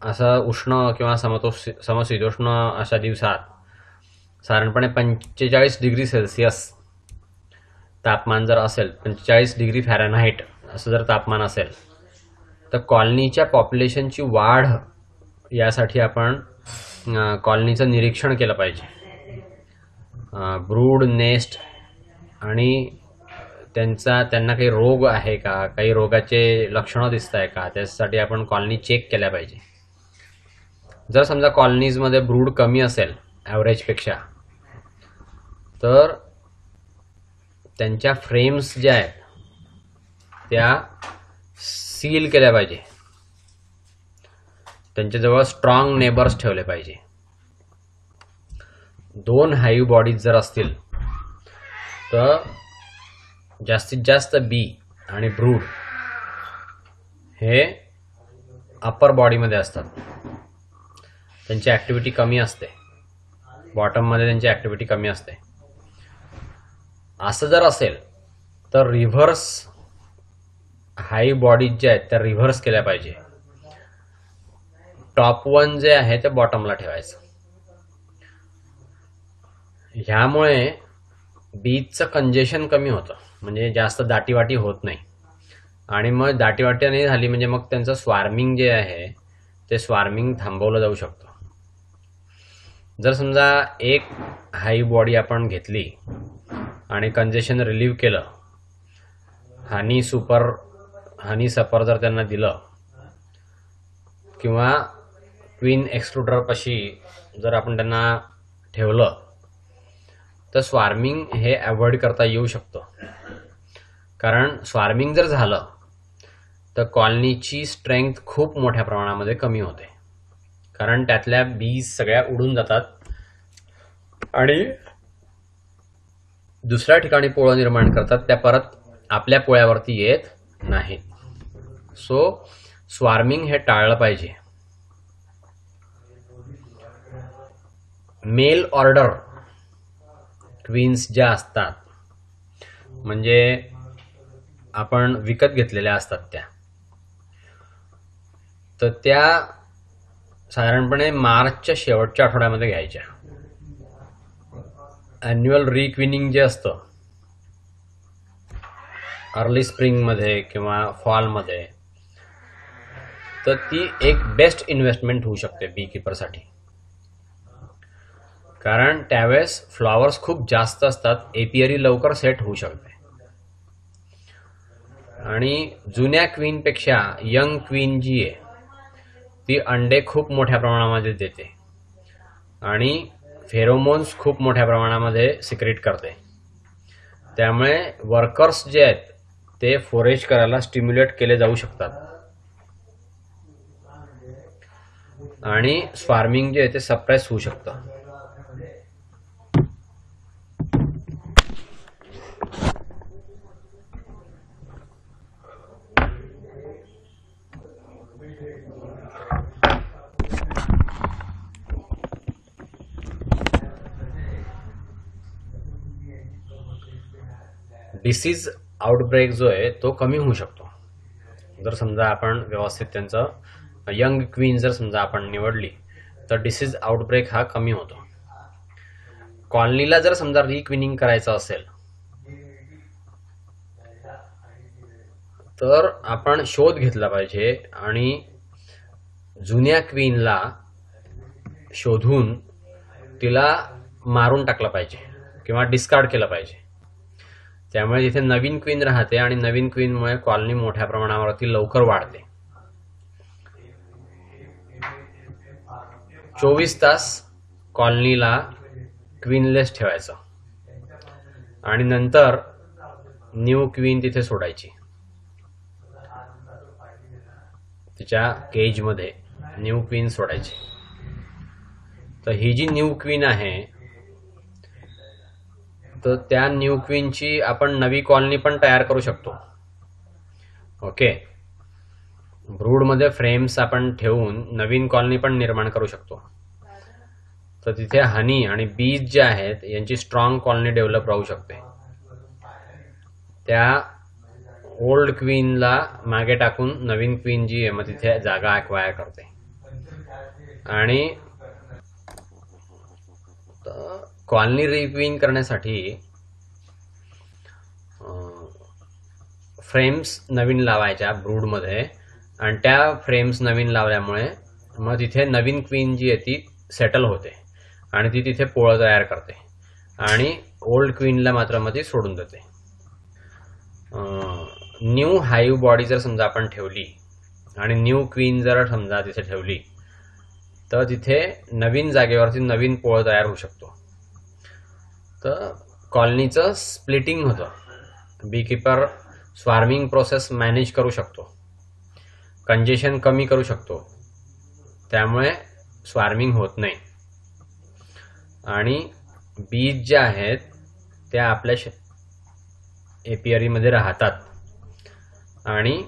असा उष्ण किंवा समशीतोष्ण अशा दिवसात साधारणपणे 45 डिग्री सेल्सिअस तापमान जर असेल, 45 डिग्री फॅरनहाईट असं जर तापमान असेल, तर कॉलनीच्या पॉप्युलेशनची वाढ यासाठी आपण कॉलनीचं निरीक्षण केलं पाहिजे. ब्रूड, नेस्ट आणि त्यांना काही रोग आहे का, काही रोगाचे लक्षणं दिसत आहे का, त्यासाठी आपण कॉलनी चेक केल्या पाहिजे. जर समजा कॉलनीजमध्ये ब्रूड कमी असेल ॲव्हरेजपेक्षा, तर त्यांच्या फ्रेम्स ज्या आहेत त्या सील केल्या पाहिजे. त्यांच्याजवळ स्ट्रॉंग नेबर्स ठेवले पाहिजे. 2 हाईव्ह बॉडीज जर असतील तर जास्तीत जास्त बी आणि ब्रूड हे अप्पर बॉडीमध्ये असतात, त्यांची ॲक्टिव्हिटी कमी असते, बॉटममध्ये त्यांची ॲक्टिव्हिटी कमी असते. असं जर असेल तर रिव्हर्स हाईव्ह बॉडीज ज्या आहेत त्या रिव्हर्स केल्या पाहिजे. टॉप 1 जे आहे ते बॉटमला ठेवायचं. ह्यामुळे बीजचं कंजेशन कमी होतं, म्हणजे जास्त दाटीवाटी होत नाही. आणि मग दाटीवाटी नाही झाली म्हणजे मग त्यांचं स्वार्मिंग जे आहे ते स्वार्मिंग थांबवलं जाऊ शकतं. जर समजा एक हाईव्ह बॉडी आपण घेतली आणि कंजेशन रिलीव्ह केलं, हनी सपर जर त्यांना दिलं किंवा क्वीन एक्सक्लुडरपाशी जर आपण त्यांना ठेवलं, तर स्वार्मिंग हे अवॉइड करता येऊ शकतं. कारण स्वार्मिंग जर झालं तर कॉलनीची स्ट्रेंथ खूप मोठ्या प्रमाणामध्ये कमी होते, कारण त्यातल्या बीज सगळ्या उडून जातात आणि दुसऱ्या ठिकाणी पोळं निर्माण करतात, त्या परत आपल्या पोळ्यावरती येत नाहीत. सो स्वार्मिंग हे टाळलं पाहिजे. मेल ऑर्डर क्वीन्स ज्या असतात, म्हणजे आपण विकत घेतलेल्या असतात तर त्या साधारणपणे मार्चच्या शेवटच्या आठवड्यामध्ये घ्यायच्या. ॲन्युअल रिक्विनिंग जे असतं अर्ली स्प्रिंगमध्ये किंवा फॉलमध्ये, तर ती एक बेस्ट इन्व्हेस्टमेंट होऊ शकते बीकीपरसाठी. कारण त्यावेळेस फ्लॉवर्स खूप जास्त असतात, एपियरी लवकर सेट होऊ शकते आणि जुन्या क्वीनपेक्षा यंग क्वीन जी आहे ती अंडे खूप मोठ्या प्रमाणामध्ये देते आणि फेरोमोन्स खूप मोठ्या प्रमाणामध्ये सिक्रेट करते. त्यामुळे वर्कर्स जे आहेत ते फोरेज करायला स्टिम्युलेट केले जाऊ शकतात आणि स्वार्मिंग जे आहे ते सप्रेस होऊ शकतं. डिसीज आउटब्रेक जो आहे तो कमी होऊ शकतो जर समजा आपण व्यवस्थित त्यांचं यंग क्वीन जर समजा आपण निवडली तर डिसीज आउटब्रेक हा कमी होतो. कॉलनीला जर समजा रिक्विनिंग करायचं असेल तर आपण शोध घेतला पाहिजे आणि जुन्या क्वीनला शोधून तिला मारून टाकलं पाहिजे किंवा डिस्कार्ड केलं पाहिजे. त्यामुळे तिथे नवीन क्वीन राहते आणि नवीन क्वीनमुळे कॉलनी मोठ्या प्रमाणावरती लवकर वाढते. 24 तास कॉलनीला क्वीनलेस ठेवायचं आणि नंतर न्यू क्वीन तिथे सोडायची. तिच्या केजमध्ये न्यू क्वीन सोडायची. तर ही जी न्यू क्वीन आहे तर त्या न्यू क्वीनची आपण नवी कॉलनी पण तयार करू शकतो. ओके, ब्रूडमध्ये फ्रेम्स आपण ठेवून नवीन कॉलनी पण निर्माण करू शकतो. तर तिथे हनी आणि बीज जे आहेत यांची स्ट्रॉंग कॉलनी डेव्हलप राहू शकते. त्या ओल्ड क्वीनला मागे टाकून नवीन क्वीन जी आहे मग तिथे जागा ॲक्वायर करते. आणि कॉलनी रिक्वीन करण्यासाठी फ्रेम्स नवीन लावायच्या ब्रूडमध्ये आणि त्या फ्रेम्स नवीन लावल्यामुळे मग तिथे नवीन क्वीन जी आहे ती सेटल होते आणि ती तिथे पोळं तयार करते आणि ओल्ड क्वीनला मात्र मग ती सोडून देते. न्यू हाईव्ह बॉडी जर समजा आपण ठेवली आणि न्यू क्वीन जर समजा तिथे ठेवली तर तिथे नवीन जागेवरती नवीन पोळं तयार होऊ शकतो. तर कॉलनीचं स्प्लिटिंग होतं. बीकीपर स्वार्मिंग प्रोसेस मॅनेज करू शकतो, कंजेशन कमी करू शकतो, त्यामुळे स्वार्मिंग होत नाही आणि बीज ज्या आहेत त्या आपल्या एपियरीमध्ये राहतात आणि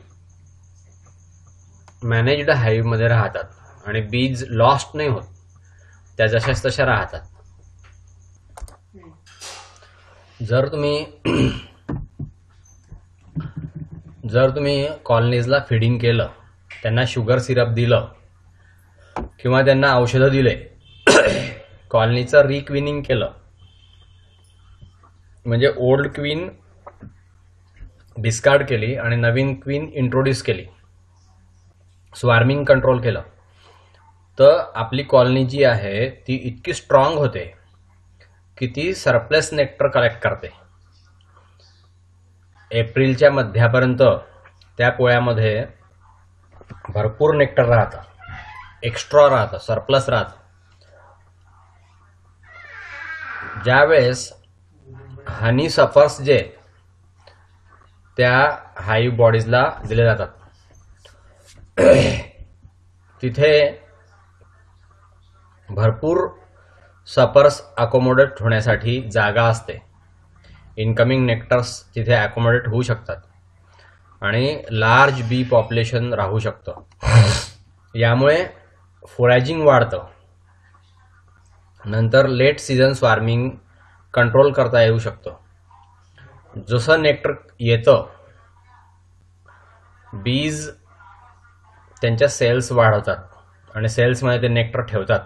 मॅनेज्ड हाईव्हमध्ये राहतात आणि बीज लॉस्ट नाही होत, त्या जशाच तशा राहतात. जर तुम्ही कॉलनीजला फीडिंग केलं, त्यांना शुगर सिरप दिलं किंवा त्यांना औषधं दिले, कॉलनीचं रिक्विनिंग केलं म्हणजे ओल्ड क्वीन डिस्कार्ड केली आणि नवीन क्वीन इंट्रोड्यूस केली, स्वार्मिंग कंट्रोल केलं, तर आपली कॉलनी जी आहे ती इतकी स्ट्रॉंग होते की ती सरप्लस नेक्टर कलेक्ट करते. एप्रिलच्या मध्यापर्यंत त्या पोळ्यामध्ये भरपूर नेक्टर राहतं, एक्स्ट्रा राहतं, सरप्लस राहतं. ज्यावेळेस हनी सफर्स जे त्या हाईव्ह बॉडीजला दिले जातात तिथे भरपूर सफर्स अकोमोडेट होण्यासाठी जागा असते. इनकमिंग नेक्टर्स तिथे अकोमोडेट होऊ शकतात आणि लार्ज बी पॉप्युलेशन राहू शकतं. यामुळे फोरॅजिंग वाढतं. नंतर लेट सीझन स्वार्मिंग कंट्रोल करता येऊ शकतं. जसं नेक्टर येतं बीज त्यांच्या सेल्स वाढवतात आणि सेल्समध्ये ते नेक्टर ठेवतात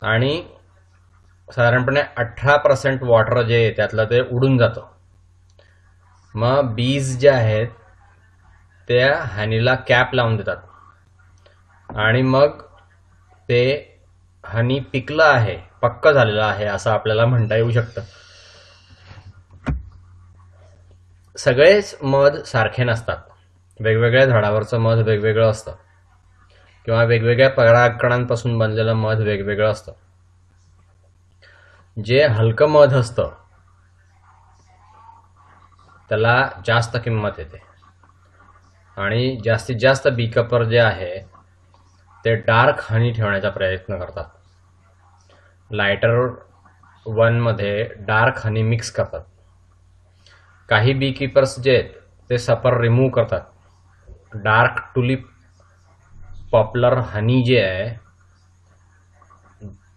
आणि साधारणपणे 18% वॉटर जे आहे त्यातलं ते उडून जातं. मग बीज जे आहेत त्या हनीला कॅप लावून देतात आणि मग ते हनी पिकलं आहे, पक्क झालेलं आहे असं आपल्याला म्हणता येऊ शकतं. सगळेच मध सारखे नसतात. वेगवेगळ्या झाडावरचं मध वेगवेगळं असतं किंवा वेगवेगळ्या परागकणांपासून बनलेलं मध वेगवेगळं असतं. जे हलकं मध असतं त्याला जास्त किंमत येते आणि जास्तीत जास्त बीकपर जे आहे ते डार्क हनी ठेवण्याचा प्रयत्न करतात. लायटर 1 मध्ये डार्क हनी मिक्स करतात. काही बीकीपर्स जे आहेत ते सफर रिमूव्ह करतात. डार्क टुलिप पॉप्युलर हनी जे आहे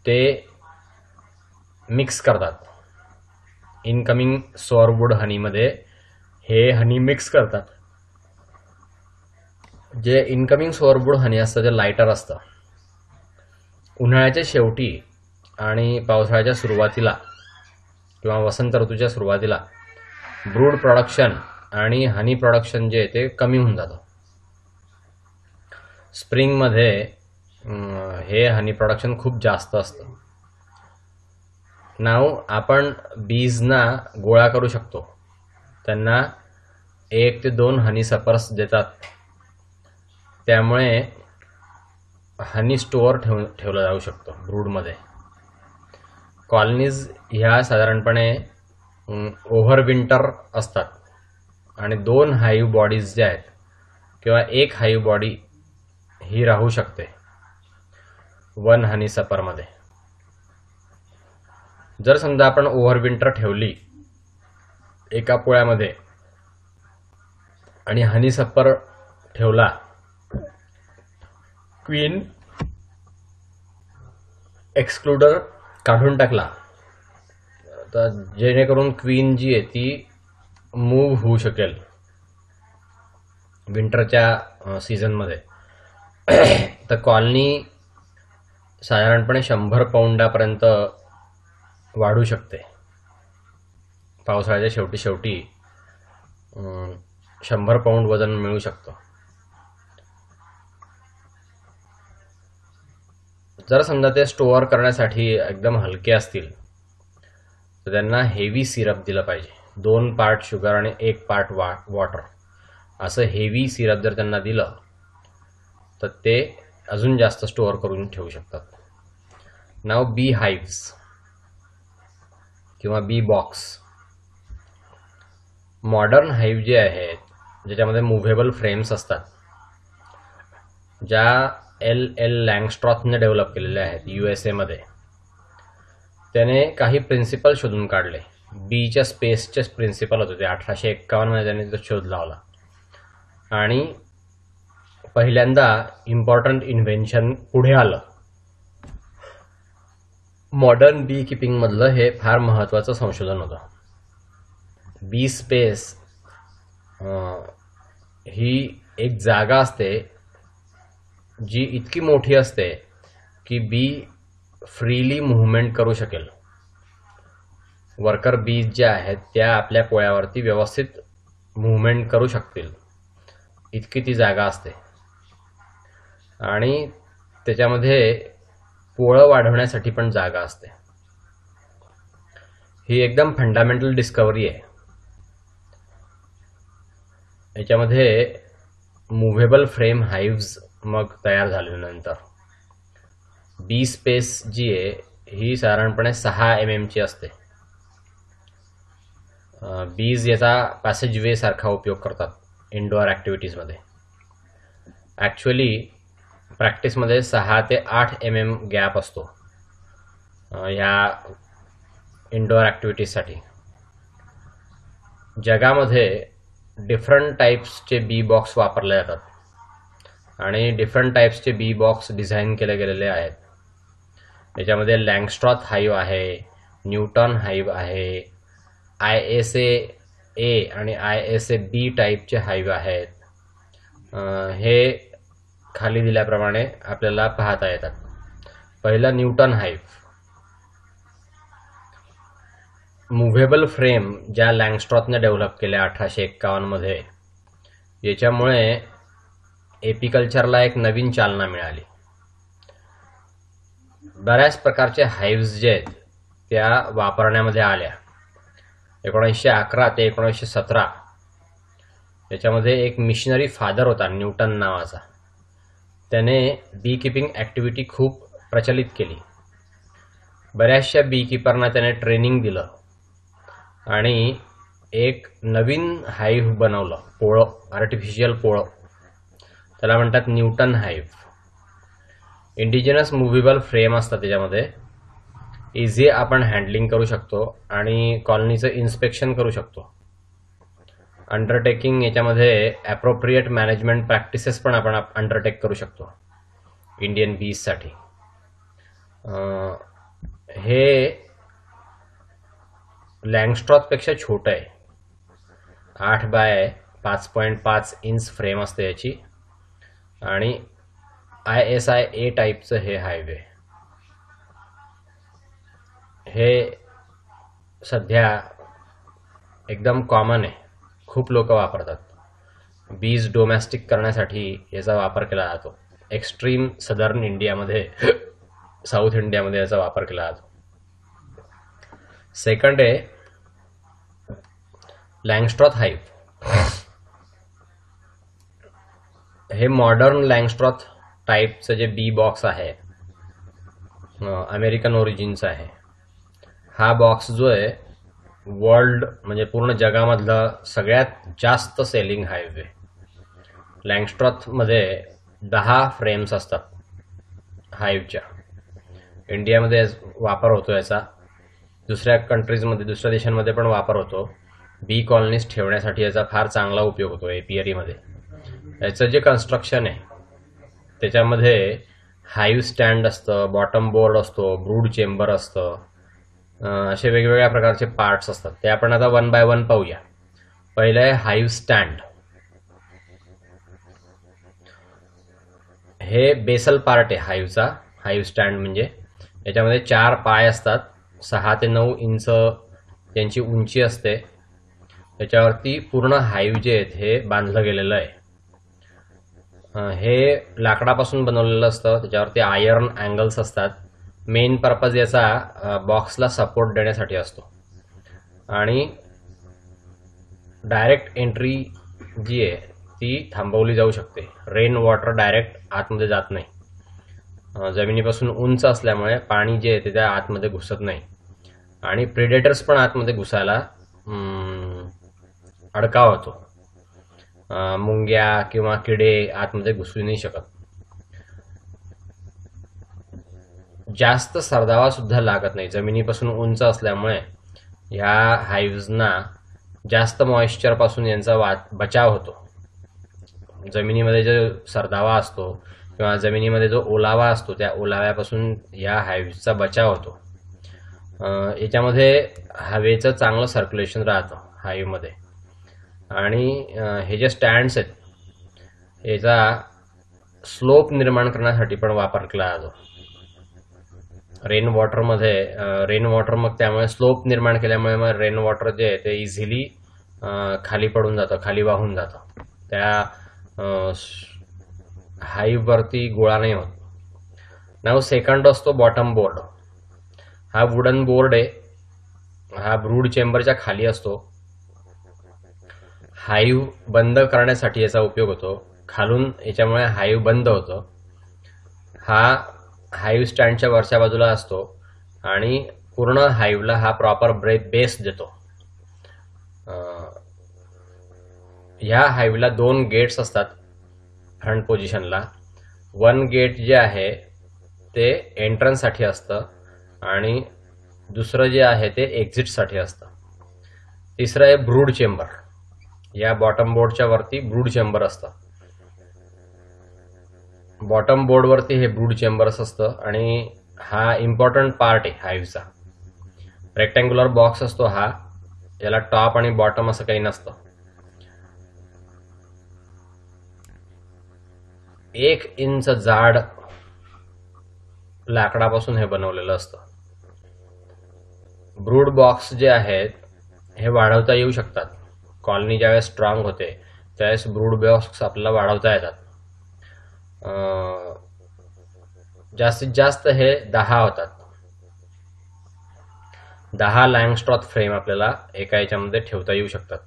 ते मिक्स करतात. इनकमिंग सॉरवूड हनीमध्ये हे हनी मिक्स करतात. जे इनकमिंग सॉरवूड हनी असतं ते लायटर असतं. उन्हाळ्याच्या शेवटी आणि पावसाळ्याच्या सुरुवातीला किंवा वसंत ऋतूच्या सुरुवातीला ब्रूड प्रोडक्शन आणि हनी प्रोडक्शन जे आहे ते कमी होऊन जातं. स्प्रिंगमध्ये हे हनी प्रोडक्शन खूप जास्त असतं. नाव आपण बीजना गोळा करू शकतो. त्यांना 1 ते 2 हनी सपर्स देतात. त्यामुळे हनी स्टोअर ठेवलं जाऊ शकतो ब्रूडमध्ये. कॉलनीज ह्या साधारणपणे ओव्हरविंटर असतात आणि 2 हाईव्ह बॉडीज ज्या आहेत किंवा 1 हाईव्ह बॉडी ही राहू शकते 1 हनी सपरमध्ये. जर समजा आपण ओव्हरविंटर ठेवली एका पोळ्यामध्ये आणि हनी सपर ठेवला, क्वीन एक्सक्लुडर काढून टाकला, तर जेणेकरून क्वीन जी आहे ती मूव्ह होऊ शकेल विंटरच्या सीझनमध्ये, तर कॉलनी साधारणपणे 100 पौंडापर्यंत वाढू शकते. पावसाळ्याच्या शेवटी 100 पौंड वजन मिळू शकतं. जर समजा ते स्टोअर करण्यासाठी एकदम हलके असतील तर त्यांना हेवी सिरप दिलं पाहिजे. 2 पार्ट शुगर आणि 1 पार्ट वॉटर असं हेवी सिरप जर त्यांना दिलं तर ते अजून जास्त स्टोअर करून ठेवू शकतात. नाव बी हाईव्स किंवा बी बॉक्स. मॉडर्न हाईव्ह जे आहेत ज्याच्यामध्ये मुव्हेबल फ्रेम्स असतात, ज्या L लँगस्ट्रॉथने डेव्हलप केलेल्या आहेत USA मध्ये, त्याने काही प्रिन्सिपल शोधून काढले. बीच्या स्पेसचे प्रिन्सिपल होते ते 1851 मध्ये त्यांनी तो शोध लावला. आणि पहिल्यांदा इम्पॉर्टंट इन्व्हेन्शन पुढे आलं. मॉडर्न बी किपिंग मधलं हे फार महत्त्वाचं संशोधन होतं. बी स्पेस ही एक जागा असते जी इतकी मोठी असते की बी फ्रीली मूव्हमेंट करू शकेल. वर्कर बीज ज्या आहेत त्या आपल्या पोळ्यावरती व्यवस्थित मूव्हमेंट करू शकतील इतकी ती जागा असते. आणि त्याच्यामध्ये पोळं वाढवण्यासाठी पण जागा असते. ही एकदम फंडामेंटल डिस्कवरी आहे. याच्यामध्ये मुव्हेबल फ्रेम हाईव्ज मग तयार झाल्यानंतर बी स्पेस जी आहे ही साधारणपणे 6 mm ची असते. बीज याचा पॅसेज वे सारखा उपयोग करतात इंडोअर ॲक्टिव्हिटीजमध्ये. ॲक्च्युअली प्रॅक्टिसमध्ये 6 ते 8 mm गॅप असतो ह्या इंडोअर ॲक्टिव्हिटीजसाठी. जगामध्ये डिफरंट टाईप्सचे बी बॉक्स वापरले जातात आणि डिफरंट टाईप्सचे बी बॉक्स डिझाईन केले गेलेले आहेत. याच्यामध्ये लँगस्ट्रॉथ हाईव्ह आहे, न्यूटन हाईव्ह आहे, ISA A आणि ISA B टाईपचे हाईव्ह आहेत. हे खाली दिल्याप्रमाणे आपल्याला पाहता येतात. पहिला न्यूटन हाईव्ह. मुव्हेबल फ्रेम ज्या लँगस्ट्रॉथने डेव्हलप केल्या 1851 मध्ये, याच्यामुळे एपिकल्चरला एक नवीन चालना मिळाली. बऱ्याच प्रकारचे हाईव्ज जे आहेत त्या वापरण्यामध्ये आल्या. 1911 ते 1917 याच्यामध्ये एक मिशनरी फादर होता न्यूटन नावाचा. त्याने बी किपिंग ॲक्टिव्हिटी खूप प्रचलित केली. बऱ्याचशा बी किपरना त्याने ट्रेनिंग दिलं आणि एक नवीन हाईव्ह बनवलं, पोळं, आर्टिफिशियल पोळं. त्याला म्हणतात Newton hive. Indigenous movable frame असतात त्याच्यामध्ये. इझी आपण हँडलिंग करू शकतो आणि कॉलनीचं इन्स्पेक्शन करू शकतो. अंडरटेकिंग याच्यामध्ये ॲप्रोप्रिएट मॅनेजमेंट प्रॅक्टिसेस पण आपण अंडरटेक करू शकतो इंडियन बीजसाठी. हे लँगस्ट्रॉथपेक्षा छोटं आहे. 8 बाय 5.5 इंच फ्रेम असते याची आणि ISI A टाईपचं हे हाईव्ह आहे. हे सध्या एकदम कॉमन आहे, खूप लोक वापरतात. बीज डोमेस्टिक करण्यासाठी याचा वापर केला जातो. एक्स्ट्रीम सदर्न इंडियामध्ये साऊथ इंडियामध्ये याचा वापर केला जातो. सेकंड आहे लँगस्ट्रॉथ हाईव्ह. हे मॉडर्न लँगस्ट्रॉथ टाईपचं जे बी बॉक्स आहे, अमेरिकन ओरिजिनचा आहे. हा बॉक्स जो आहे वर्ल्ड म्हणजे पूर्ण जगामधला सगळ्यात जास्त सेलिंग हाईव्ह आहे. लँगस्ट्रॉथमध्ये 10 फ्रेम्स असतात हाईव्हच्या. इंडियामध्ये वापर होतो याचा, दुसऱ्या कंट्रीजमध्ये दुसऱ्या देशांमध्ये पण वापर होतो. बी कॉलनीज ठेवण्यासाठी याचा फार चांगला उपयोग होतो एपियरीमध्ये. याचं जे कन्स्ट्रक्शन आहे त्याच्यामध्ये हाईव्ह स्टँड असतं, बॉटम बोर्ड असतो, ब्रूड चेंबर असतं, असे वेगवेगळ्या प्रकारचे पार्ट्स असतात. ते आपण आता वन बाय वन पाहूया. पहिलं आहे हाईव्ह स्टँड. हे बेसल पार्ट आहे हाईव्हचा. हाईव्ह स्टँड म्हणजे याच्यामध्ये 4 पाय असतात, 6 ते 9 इंच त्यांची उंची असते. त्याच्यावरती पूर्ण हाईव्ह जे आहेत हे बांधलं गेलेलं आहे. हे लाकडापासून बनवलेलं असतं, त्याच्यावरती आयर्न अँगल्स असतात. मेन पर्पज याचा बॉक्सला सपोर्ट देण्यासाठी असतो. आणि डायरेक्ट एंट्री जी आहे ती थांबवली जाऊ शकते. रेन वॉटर डायरेक्ट आतमध्ये जात नाही. जमिनीपासून उंच असल्यामुळे पाणी जे आहे ते त्या आतमध्ये घुसत नाही आणि प्रेडेटर्स पण आतमध्ये घुसायला अडकाव होतो. मुंग्या किंवा किडे आतमध्ये घुसू नाही शकत. जास्त सरदावा सुद्धा लागत नाही. जमिनीपासून उंच असल्यामुळे ह्या हाईव्हजना जास्त मॉइश्चर पासून यांचा बचाव होतो. जमिनीमध्ये जो सरदावा असतो किंवा जमिनीमध्ये जो ओलावा असतो त्या ओलाव्यापासून या हाईव्हचा बचाव होतो. याच्यामध्ये हवेचं चांगलं सर्क्युलेशन राहतं हाईव्हमध्ये. आणि हे जे स्टँड्स आहेत याचा स्लोप निर्माण करण्यासाठी पण वापर केला जातो. रेन वॉटर मग त्यामुळे स्लोप निर्माण केल्यामुळे मग रेन वॉटर जे आहे ते इझिली खाली पडून जातं, खाली वाहून जातं. त्या हाईव्हवरती गोळा नाही होत. नाव सेकंड असतो बॉटम बोर्ड. हा वुडन बोर्ड आहे. हा ब्रूड चेंबरच्या खाली असतो. हाईव्ह बंद करण्यासाठी याचा उपयोग होतो. खालून याच्यामुळे हाईव्ह बंद होतं. हा हाईव्ह स्टँडच्या वरच्या बाजूला असतो आणि पूर्ण हाईव्हला हा प्रॉपर बेस देतो. ह्या हाईव्हला 2 गेट्स असतात फ्रंट पोझिशनला. 1 गेट जे आहे ते एंट्रन्ससाठी असतं आणि दुसरं जे आहे ते एक्झिटसाठी असतं. तिसरं आहे ब्रूड चेंबर. या बॉटम बोर्डच्या वरती ब्रूड चेंबर असतं. बॉटम बोर्डवरती हे ब्रूड चेंबर्स असतं आणि हा इम्पॉर्टंट पार्ट आहे हाईव्हचा. रेक्टँग्युलर बॉक्स असतो हा. याला टॉप आणि बॉटम असं काही नसतं. 1 इंच जाड लाकडापासून हे बनवलेलं असतं. ब्रूड बॉक्स जे आहेत हे वाढवता येऊ शकतात. कॉलनी ज्यावेळेस स्ट्रॉंग होते त्यावेळेस ब्रूड बॉक्स आपल्याला वाढवता येतात. जास्तीत जास्त हे 10 होतात. 10 लँगस्ट्रॉथ फ्रेम आपल्याला एका याच्यामध्ये ठेवता येऊ शकतात.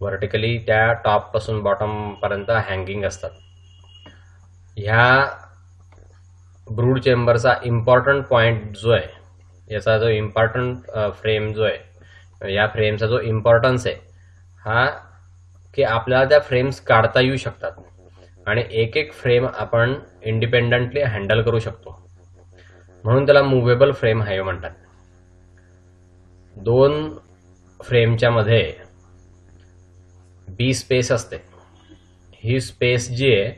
व्हर्टिकली त्या टॉप पासून बॉटम पर्यंत हँगिंग असतात. ह्या ब्रूड चेंबरचा इम्पॉर्टंट पॉइंट जो आहे, याचा जो इम्पॉर्टंट फ्रेम जो आहे, या फ्रेमचा जो इम्पॉर्टन्स आहे हा की आपल्याला त्या फ्रेम्स काढता येऊ शकतात आणि एक फ्रेम आपण इंडिपेंडंटली हँडल करू शकतो. म्हणून त्याला मुव्हेबल फ्रेम हाईव्ह म्हणतात. 2 फ्रेमच्या मध्ये बी स्पेस असते. ही स्पेस जी आहे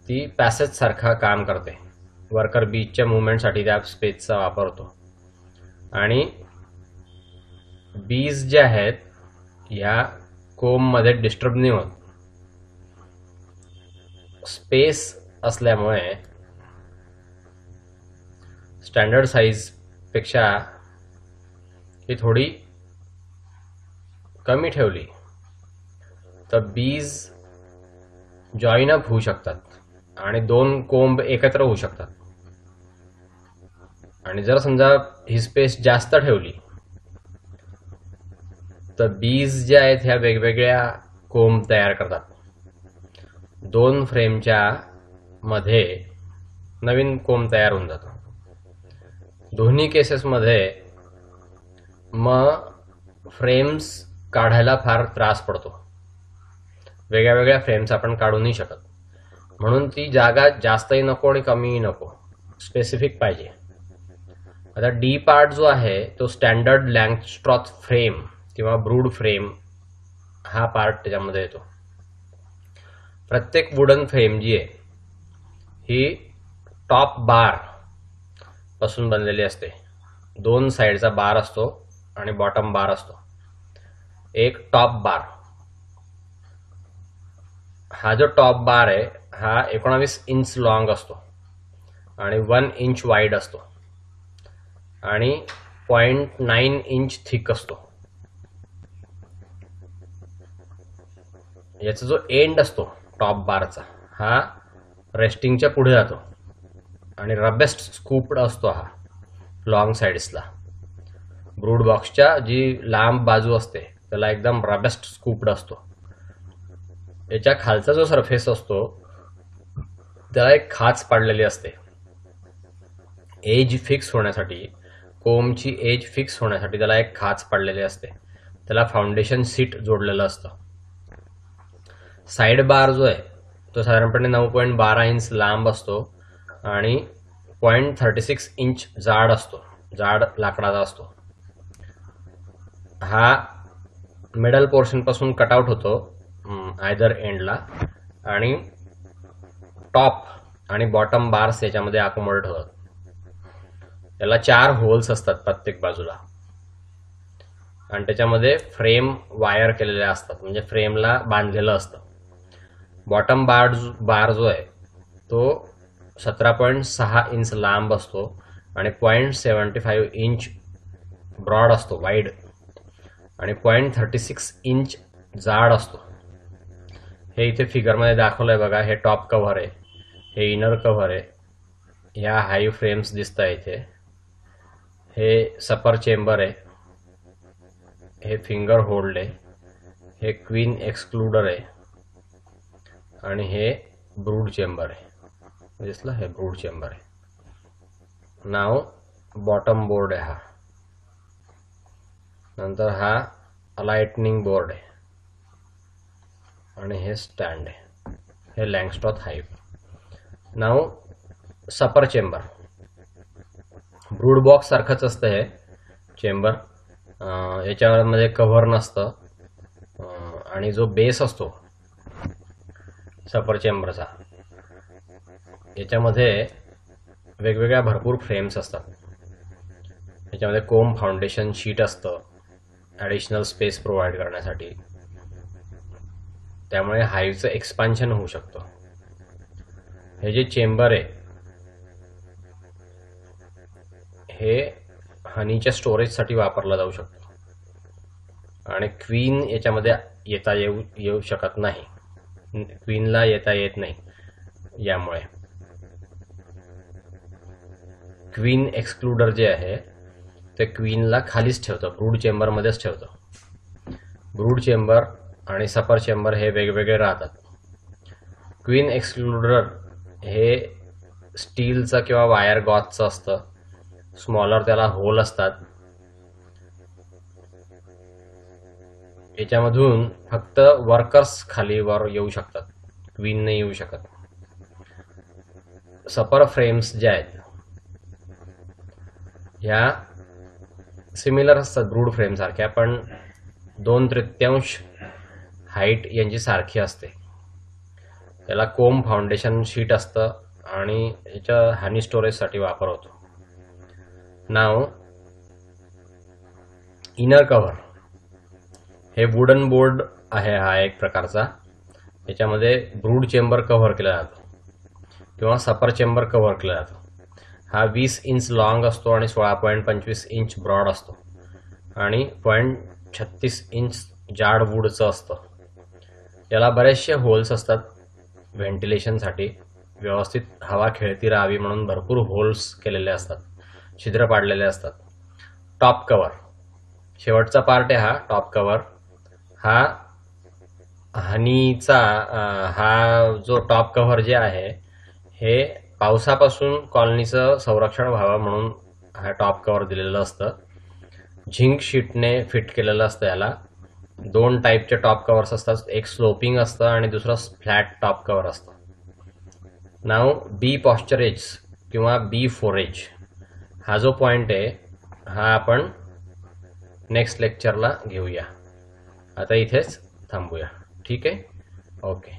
ती पॅसेज सारखा काम करते. वर्कर बीचच्या मुवमेंटसाठी त्या स्पेसचा वापर होतो आणि बीज जे आहेत ह्या कोम मध्ये डिस्टर्ब नाही होत. स्पेस असल्यामुळे स्टँडर्ड साईज पेक्षा ही थोडी कमी ठेवली तर बीज जॉईन अप होऊ शकतात आणि दोन कोंब एकत्र होऊ शकतात. आणि जर समजा ही स्पेस जास्त ठेवली तर बीज जे आहेत ह्या वेगवेगळ्या कोंब तयार करतात. दोन फ्रेमच्या मध्ये नवीन कोंब तयार होऊन जातो. दोन्ही केसेसमध्ये मग फ्रेम्स काढायला फार त्रास पडतो. वेगळ्या वेगळ्या फ्रेम्स आपण काढू नाही शकत. म्हणून ती जागा जास्तही नको आणि कमीही नको, स्पेसिफिक पाहिजे. आता डी पार्ट जो आहे तो स्टँडर्ड लँगस्ट्रॉथ फ्रेम किंवा ब्रूड फ्रेम हा पार्ट त्याच्यामध्ये येतो. प्रत्येक वुडन फ्रेम जी आहे ही टॉप बार पासून बनलेली असते. दोन साइडचा बार असतो आणि बॉटम बार असतो. एक टॉप बार, हा जो टॉप बार आहे हा 19 इंच लॉंग असतो आणि 1 इंच वाईड असतो आणि 0.9 इंच थिक असतो. याचा जो एंड असतो टॉप बारचा हा रेस्टिंगच्या पुढे जातो आणि रबेस्ट स्कूप्ड असतो हा लॉंग साइड्सला. ब्रूड बॉक्सच्या जी लांब बाजू असते त्याला एकदम रबेस्ट स्कूप्ड असतो. याच्या खालचा जो सरफेस असतो त्याला एक खाच पाडलेली असते. एज फिक्स होण्यासाठी, कोमची एज फिक्स होण्यासाठी त्याला एक खाच पाडलेली असते. त्याला फाउंडेशन सीट जोडलेलं असतं. साइड बार जो आहे तो साधारणपणे 9.12 इंच लांब असतो आणि 0.36 इंच जाड असतो. जाड लाकडाचा असतो. हा मिडल पोर्शन पासून कटआउट होतो आयदर एंडला आणि टॉप आणि बॉटम बार्स याच्यामध्ये अकोमोडेट होतात. याला 4 होल्स असतात प्रत्येक बाजूला आणि त्याच्यामध्ये फ्रेम वायर केलेल्या असतात, म्हणजे फ्रेमला बांधलेलं असतं. बॉटम बार जो आहे तो 17.6 इंच लांब असतो आणि 0.75 इंच ब्रॉड असतो वाईड आणि 0.36 इंच जाड असतो. हे इथे फिगरमध्ये दाखवलंय बघा. हे टॉप कव्हर आहे, हे इनर कव्हर आहे. ह्या हाई फ्रेम्स दिसत आहे इथे. हे सपर चेंबर आहे, हे फिंगर होल्ड आहे, हे क्वीन एक्सक्लुडर आहे आणि हे ब्रूड चेंबर आहे. दिसलं, हे ब्रूड चेंबर आहे. नाव बॉटम बोर्ड आहे हा. नंतर हा अलाइटनिंग बोर्ड आहे आणि हे स्टँड आहे. हे लँगस्ट्रॉथ हाईव. नाव सपर चेंबर. ब्रूड बॉक्स सारखंच असतं हे चेंबर. याच्यामध्ये कव्हर नसतं आणि जो बेस असतो सपर चेंबरचा याच्यामध्ये वेगवेगळ्या भरपूर फ्रेम्स असतात. याच्यामध्ये कोम फाउंडेशन शीट असतं ॲडिशनल स्पेस प्रोव्हाइड करण्यासाठी. त्यामुळे हाईवचं एक्सपान्शन होऊ शकतं. हे जे चेंबर आहे हे हनीच्या स्टोरेजसाठी वापरला जाऊ शकतो आणि क्वीन याच्यामध्ये येता येऊ शकत नाही. क्वीनला येता येत नाही. यामुळे क्वीन एक्सक्लुडर जे आहे ते क्वीनला खालीच ठेवतं, ब्रूड चेंबरमध्येच ठेवतं. ब्रूड चेंबर आणि सपर चेंबर हे वेगवेगळे राहतात. क्वीन एक्सक्लुडर हे स्टीलचं किंवा वायर गॉथचं असतं. स्मॉलर त्याला होल असतात. याच्यामधून फक्त वर्कर्स खाली वर येऊ शकतात, क्वीन नाही येऊ शकत. सपर फ्रेम्स ज्या आहेत ह्या सिमिलर असतात ब्रूड फ्रेम सारख्या, पण 2/3 हाईट यांची सारखी असते. त्याला कोम फाउंडेशन शीट असतं आणि याच्या हनी स्टोरेजसाठी वापर होतो. नाव इनर कव्हर. हे वुडन बोर्ड आहे हा एक प्रकारचा. याच्यामध्ये ब्रूड चेंबर कव्हर केला जातो किंवा सपर चेंबर कव्हर केला जातो. हा 20 इंच लॉंग असतो आणि 16.25 इंच ब्रॉड असतो आणि 0.36 इंच जाड वूडचं असतं. याला बरेचसे होल्स असतात व्हेंटिलेशनसाठी. व्यवस्थित हवा खेळती राहावी म्हणून भरपूर होल्स केलेले असतात, छिद्र पाडलेले असतात. टॉप कव्हर शेवटचा पार्ट आहे. हा टॉप कव्हर हा हनीचा हा जो टॉप कव्हर जे आहे हे पावसापासून कॉलनीचं संरक्षण व्हावं म्हणून हा टॉप कव्हर दिलेलं असतं. झिंक शीटने फिट केलेलं असतं. याला 2 टाईपचे टॉप कव्हर्स असतात, एक स्लोपिंग असतं आणि दुसरं फ्लॅट टॉप कव्हर असतं. नाव बी पॉस्चरेज किंवा बी फोरेज हा जो पॉइंट आहे हा आपण नेक्स्ट लेक्चरला घेऊया. आता इथेच थांबूया. ठीक आहे. ओके.